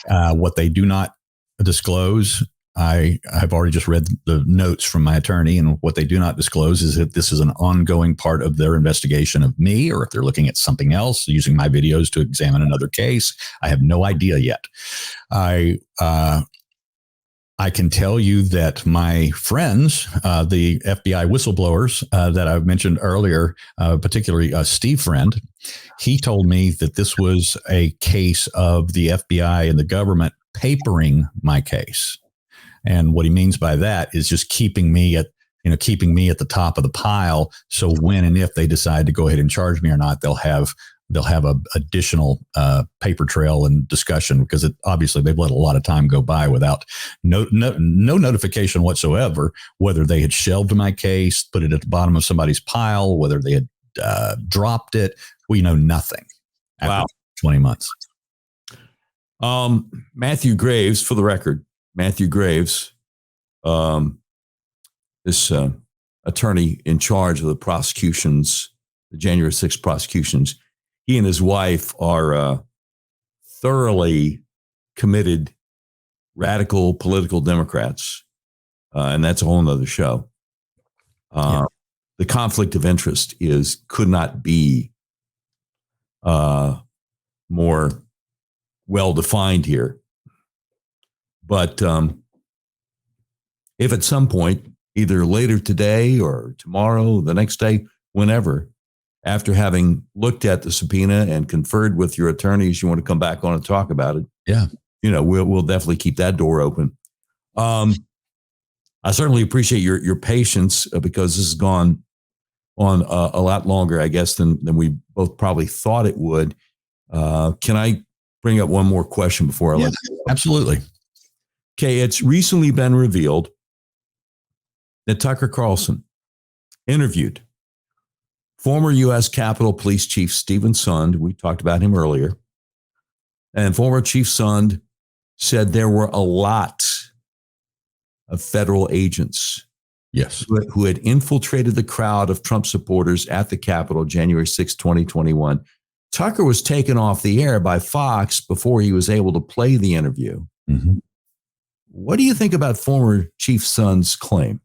[SPEAKER 2] What they do not disclose, I have already just read the notes from my attorney, and what they do not disclose is that this is an ongoing part of their investigation of me, or if they're looking at something else, using my videos to examine another case. I have no idea yet. I can tell you that my friends, the FBI whistleblowers that I mentioned earlier, particularly Steve Friend, he told me that this was a case of the FBI and the government papering my case. And what he means by that is just keeping me at the top of the pile. So when and if they decide to go ahead and charge me or not, they'll have a additional paper trail and discussion, because obviously they've let a lot of time go by without no notification whatsoever, whether they had shelved my case, put it at the bottom of somebody's pile, whether they had dropped it. We know nothing after 20 months.
[SPEAKER 1] Matthew Graves, for the record, Matthew Graves, this attorney in charge of the prosecutions, the January 6th prosecutions, he and his wife are thoroughly committed radical political Democrats, and that's a whole nother show. The conflict of interest could not be more well-defined here. But if at some point, either later today or tomorrow, the next day, whenever, after having looked at the subpoena and conferred with your attorneys, you want to come back on and talk about it, we'll definitely keep that door open. I certainly appreciate your patience, because this has gone on a lot longer, I guess, than we both probably thought it would. Can I bring up one more question before I let you go?
[SPEAKER 2] Absolutely.
[SPEAKER 1] Okay, it's recently been revealed that Tucker Carlson interviewed former U.S. Capitol Police Chief Stephen Sund. We talked about him earlier. And former Chief Sund said there were a lot of federal agents who had infiltrated the crowd of Trump supporters at the Capitol January 6, 2021. Tucker was taken off the air by Fox before he was able to play the interview.
[SPEAKER 2] Mm-hmm.
[SPEAKER 1] What do you think about former Chief Sund's claim?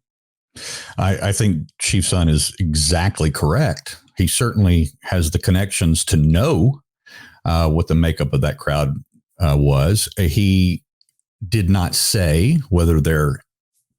[SPEAKER 2] I think Chief Sund is exactly correct. He certainly has the connections to know what the makeup of that crowd was. He did not say whether their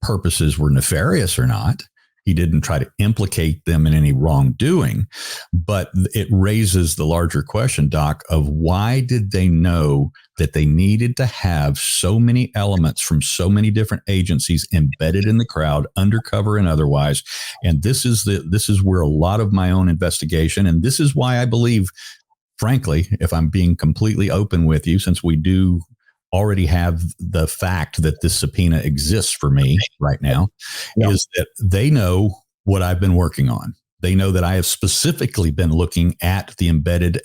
[SPEAKER 2] purposes were nefarious or not. He didn't try to implicate them in any wrongdoing, but it raises the larger question, Doc, of why did they know that they needed to have so many elements from so many different agencies embedded in the crowd, undercover and otherwise? And this is where a lot of my own investigation, and this is why I believe, frankly, if I'm being completely open with you, since we do already have the fact that this subpoena exists for me right now, is that they know what I've been working on. They know that I have specifically been looking at the embedded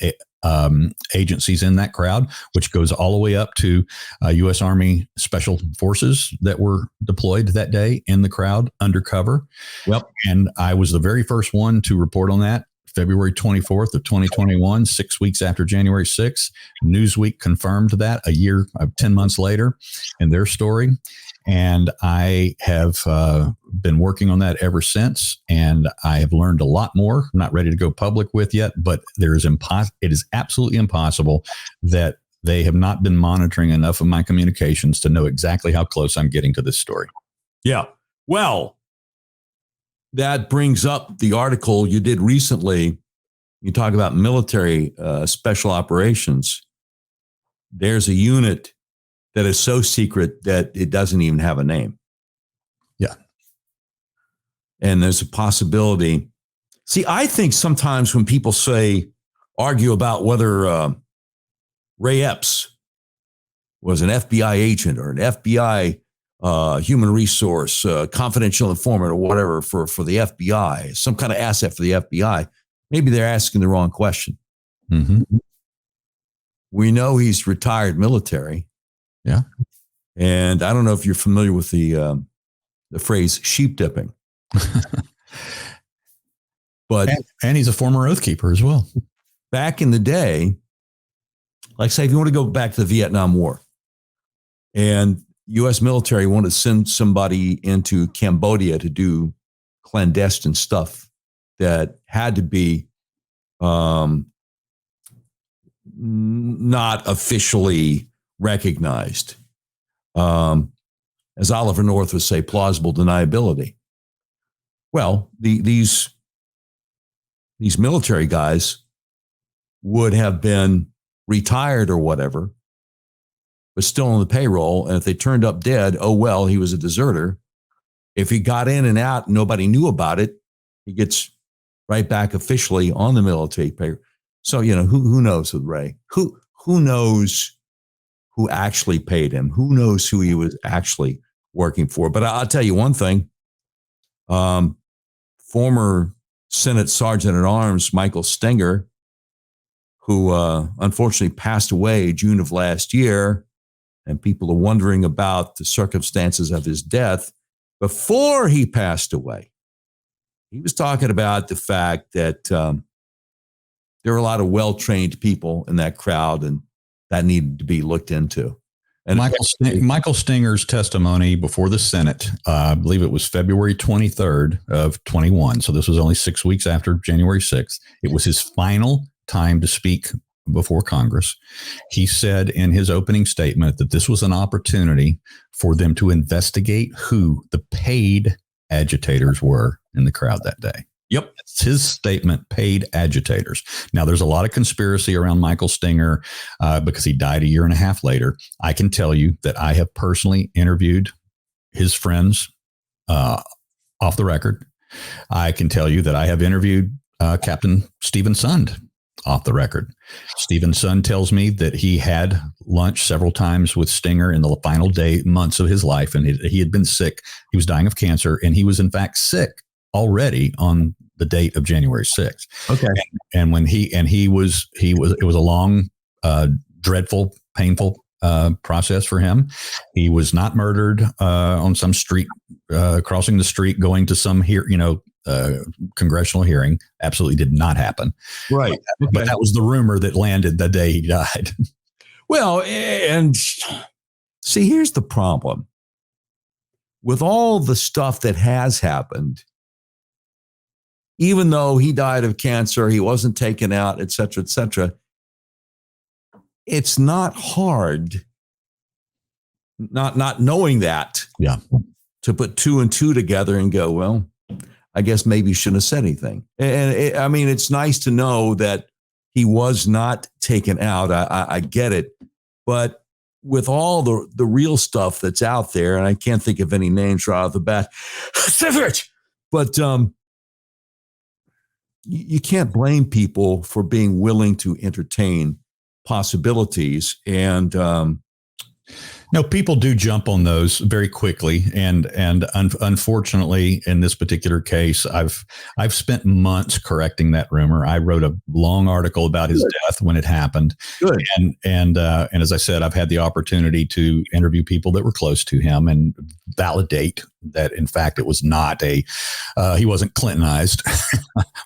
[SPEAKER 2] agencies in that crowd, which goes all the way up to U.S. Army Special Forces that were deployed that day in the crowd undercover.
[SPEAKER 1] Yep.
[SPEAKER 2] And I was the very first one to report on that. February 24th of 2021, 6 weeks after January 6th. Newsweek confirmed that 10 months later in their story. And I have been working on that ever since. And I have learned a lot more. I'm not ready to go public with yet, but it is absolutely impossible that they have not been monitoring enough of my communications to know exactly how close I'm getting to this story.
[SPEAKER 1] Yeah. Well, that brings up the article you did recently. You talk about military special operations. There's a unit that is so secret that it doesn't even have a name.
[SPEAKER 2] Yeah.
[SPEAKER 1] And there's a possibility. See, I think sometimes when people argue about whether Ray Epps was an FBI agent or an FBI human resource, confidential informant or whatever for the FBI, some kind of asset for the FBI, maybe they're asking the wrong question.
[SPEAKER 2] Mm-hmm.
[SPEAKER 1] We know he's retired military.
[SPEAKER 2] Yeah.
[SPEAKER 1] And I don't know if you're familiar with the phrase sheep dipping. But
[SPEAKER 2] and he's a former oath keeper as well.
[SPEAKER 1] Back in the day, like say, if you want to go back to the Vietnam War and U.S. military wanted to send somebody into Cambodia to do clandestine stuff that had to be not officially recognized. As Oliver North would say, plausible deniability. Well, these military guys would have been retired or whatever, but still on the payroll. And if they turned up dead, oh, well, he was a deserter. If he got in and out, nobody knew about it. He gets right back officially on the military payroll. So, who knows with Ray? Who knows who actually paid him? Who knows who he was actually working for? But I'll tell you one thing. Former Senate Sergeant at Arms Michael Stenger, who unfortunately passed away June of last year, and people are wondering about the circumstances of his death. Before he passed away, he was talking about the fact that there were a lot of well-trained people in that crowd, and that needed to be looked into. And
[SPEAKER 2] Michael Stinger's testimony before the Senate, I believe it was February 23rd of 21. So this was only 6 weeks after January 6th. It was his final time to speak before Congress. He said in his opening statement that this was an opportunity for them to investigate who the paid agitators were in the crowd that day.
[SPEAKER 1] Yep.
[SPEAKER 2] That's his statement, paid agitators. Now, there's a lot of conspiracy around Michael Stinger because he died a year and a half later. I can tell you that I have personally interviewed his friends off the record. I can tell you that I have interviewed Captain Stephen Sund off the record. Stephen Sund tells me that he had lunch several times with Stinger in the final months of his life, and he had been sick. He was dying of cancer, and he was in fact sick already on the date of January 6th.
[SPEAKER 1] Okay.
[SPEAKER 2] And when it was a long, dreadful, painful process for him. He was not murdered on some street, crossing the street, going to some congressional hearing. Absolutely did not happen.
[SPEAKER 1] Right. Okay.
[SPEAKER 2] But that was the rumor that landed the day he died.
[SPEAKER 1] Well, and see, here's the problem. With all the stuff that has happened, even though he died of cancer, he wasn't taken out, et cetera, it's not hard, not knowing that, to put two and two together and go, well, I guess maybe you shouldn't have said anything. And it's nice to know that he was not taken out. I get it. But with all the real stuff that's out there, and I can't think of any names right off the bat, but you can't blame people for being willing to entertain possibilities. And
[SPEAKER 2] No, people do jump on those very quickly, and unfortunately, in this particular case, I've spent months correcting that rumor. I wrote a long article about his death when it happened,
[SPEAKER 1] Good.
[SPEAKER 2] and as I said, I've had the opportunity to interview people that were close to him and validate that, in fact, it was not he wasn't Clintonized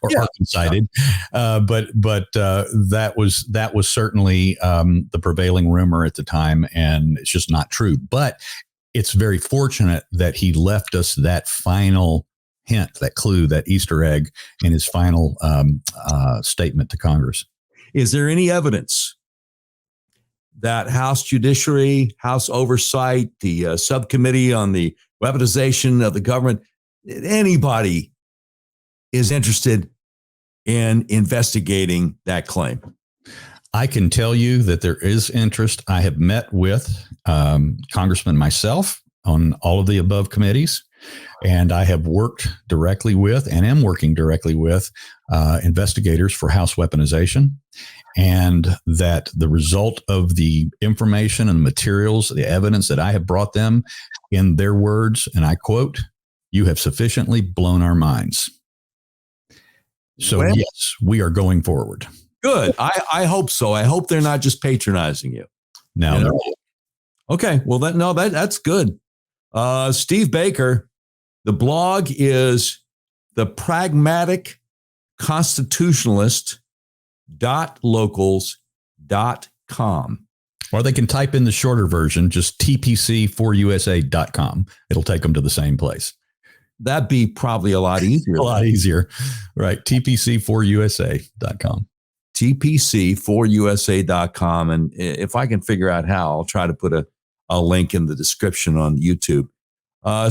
[SPEAKER 2] or Arkansas-sided, but that was certainly the prevailing rumor at the time, and it's just not true. But it's very fortunate that he left us that final hint, that clue, that Easter egg in his final statement to Congress.
[SPEAKER 1] Is there any evidence that House Judiciary, House Oversight, the subcommittee on the weaponization of the government, anybody is interested in investigating that claim?
[SPEAKER 2] I can tell you that there is interest. I have met with Congressman myself on all of the above committees, and I have worked directly with and am working directly with investigators for House weaponization, and that the result of the information and materials, the evidence that I have brought them, in their words, and I quote, "You have sufficiently blown our minds." So, yes, we are going forward.
[SPEAKER 1] Good. I hope so. I hope they're not just patronizing you.
[SPEAKER 2] No.
[SPEAKER 1] You know? Okay. Well, that's good. Steve Baker, the blog is the pragmatic constitutionalist.locals.com.
[SPEAKER 2] Or they can type in the shorter version, just tpc4usa.com. It'll take them to the same place.
[SPEAKER 1] That'd be probably a lot easier.
[SPEAKER 2] A lot easier. Right. tpc4usa.com.
[SPEAKER 1] tpc4usa.com. And if I can figure out how, I'll try to put a link in the description on YouTube.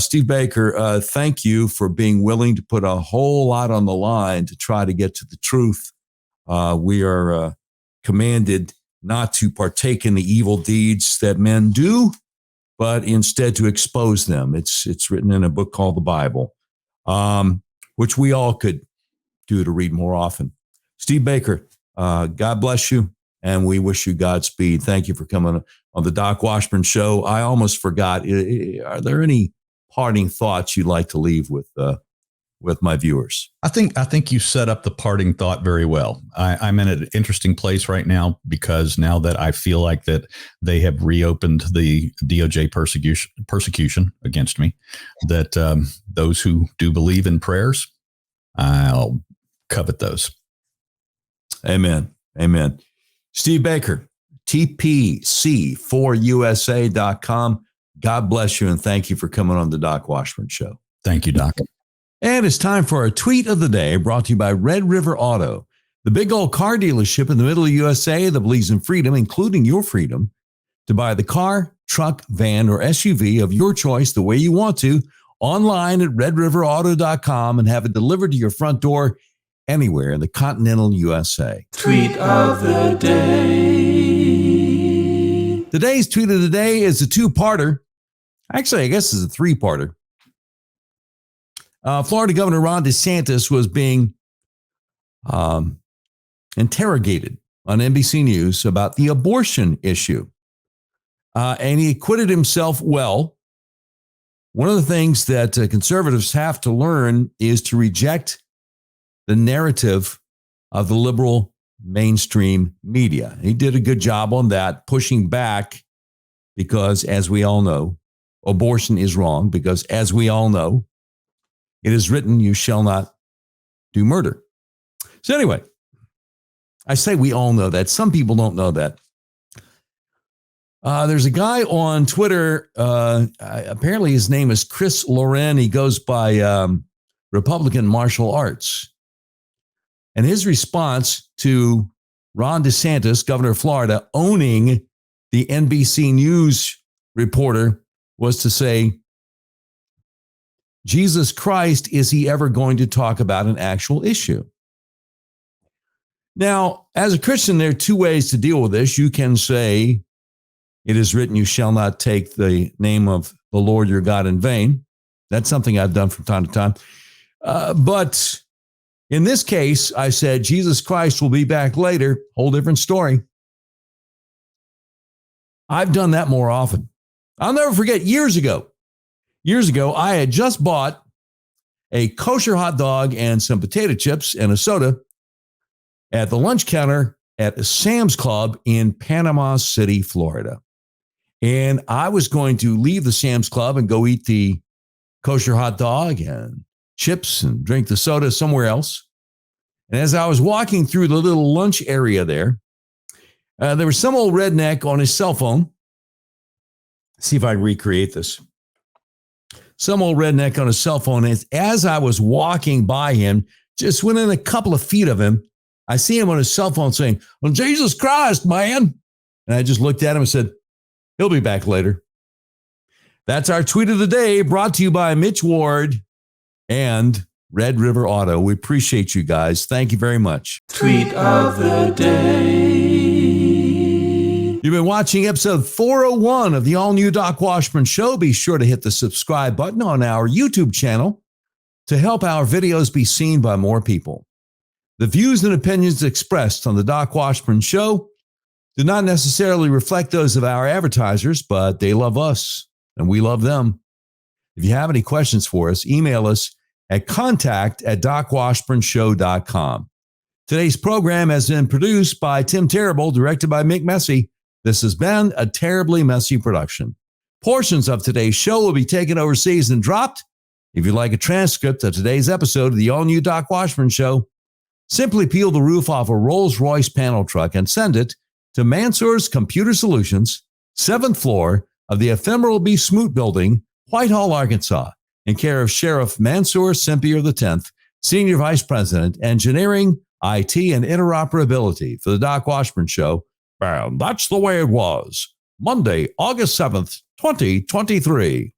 [SPEAKER 1] Steve Baker, thank you for being willing to put a whole lot on the line to try to get to the truth. We are commanded not to partake in the evil deeds that men do, but instead to expose them. It's written in a book called the Bible, which we all could do to read more often. Steve Baker, God bless you, and we wish you Godspeed. Thank you for coming on the Doc Washburn Show. I almost forgot. Are there any parting thoughts you'd like to leave with my viewers?
[SPEAKER 2] I think you set up the parting thought very well. I'm in an interesting place right now, because now that I feel like that they have reopened the DOJ persecution against me, that those who do believe in prayers, I'll covet those.
[SPEAKER 1] Amen. Amen. Steve Baker, TPC4USA.com. God bless you, and thank you for coming on the Doc Washburn Show.
[SPEAKER 2] Thank you, Doc.
[SPEAKER 1] And it's time for our tweet of the day, brought to you by Red River Auto, the big old car dealership in the middle of USA that believes in freedom, including your freedom to buy the car, truck, van, or SUV of your choice the way you want to, online at redriverauto.com, and have it delivered to your front door anywhere in the continental USA. Tweet of the day. Today's tweet of the day is a two-parter. Actually, I guess it's a three-parter. Florida Governor Ron DeSantis was being interrogated on NBC News about the abortion issue. And he acquitted himself well. One of the things that conservatives have to learn is to reject the narrative of the liberal mainstream media. He did a good job on that, pushing back, because as we all know, abortion is wrong, because as we all know, it is written, you shall not do murder. So anyway, I say we all know that. Some people don't know that. There's a guy on Twitter. Apparently his name is Chris Loren. He goes by Republican Martial Arts. And his response to Ron DeSantis, governor of Florida, owning the NBC News reporter was to say, Jesus Christ, is he ever going to talk about an actual issue? Now, as a Christian, there are two ways to deal with this. You can say, it is written, you shall not take the name of the Lord your God in vain. That's something I've done from time to time. But in this case, I said, Jesus Christ will be back later. Whole different story. I've done that more often. I'll never forget years ago, I had just bought a kosher hot dog and some potato chips and a soda at the lunch counter at Sam's Club in Panama City, Florida. And I was going to leave the Sam's Club and go eat the kosher hot dog and chips and drink the soda somewhere else. And as I was walking through the little lunch area there was some old redneck on his cell phone. See if I can recreate this. Some old redneck on his cell phone. As I was walking by him, just within a couple of feet of him, I see him on his cell phone saying, "Well, Jesus Christ, man." And I just looked at him and said, "He'll be back later." That's our tweet of the day, brought to you by Mitch Ward and Red River Auto. We appreciate you guys. Thank you very much.
[SPEAKER 3] Tweet of the day.
[SPEAKER 1] You've been watching episode 401 of the all-new Doc Washburn Show. Be sure to hit the subscribe button on our YouTube channel to help our videos be seen by more people. The views and opinions expressed on the Doc Washburn Show do not necessarily reflect those of our advertisers, but they love us and we love them. If you have any questions for us, email us at contact@docwashburnshow.com. Today's program has been produced by Tim Terrible, directed by Mick Messy. This has been a terribly messy production. Portions of today's show will be taken overseas and dropped. If you'd like a transcript of today's episode of the all-new Doc Washburn Show, simply peel the roof off a Rolls-Royce panel truck and send it to Mansour's Computer Solutions, 7th floor of the Ephemeral B. Smoot Building, Whitehall, Arkansas, in care of Sheriff Mansour Sempier X, Senior Vice President, Engineering, IT, and Interoperability for the Doc Washburn Show. And that's the way it was. Monday, August 7th, 2023.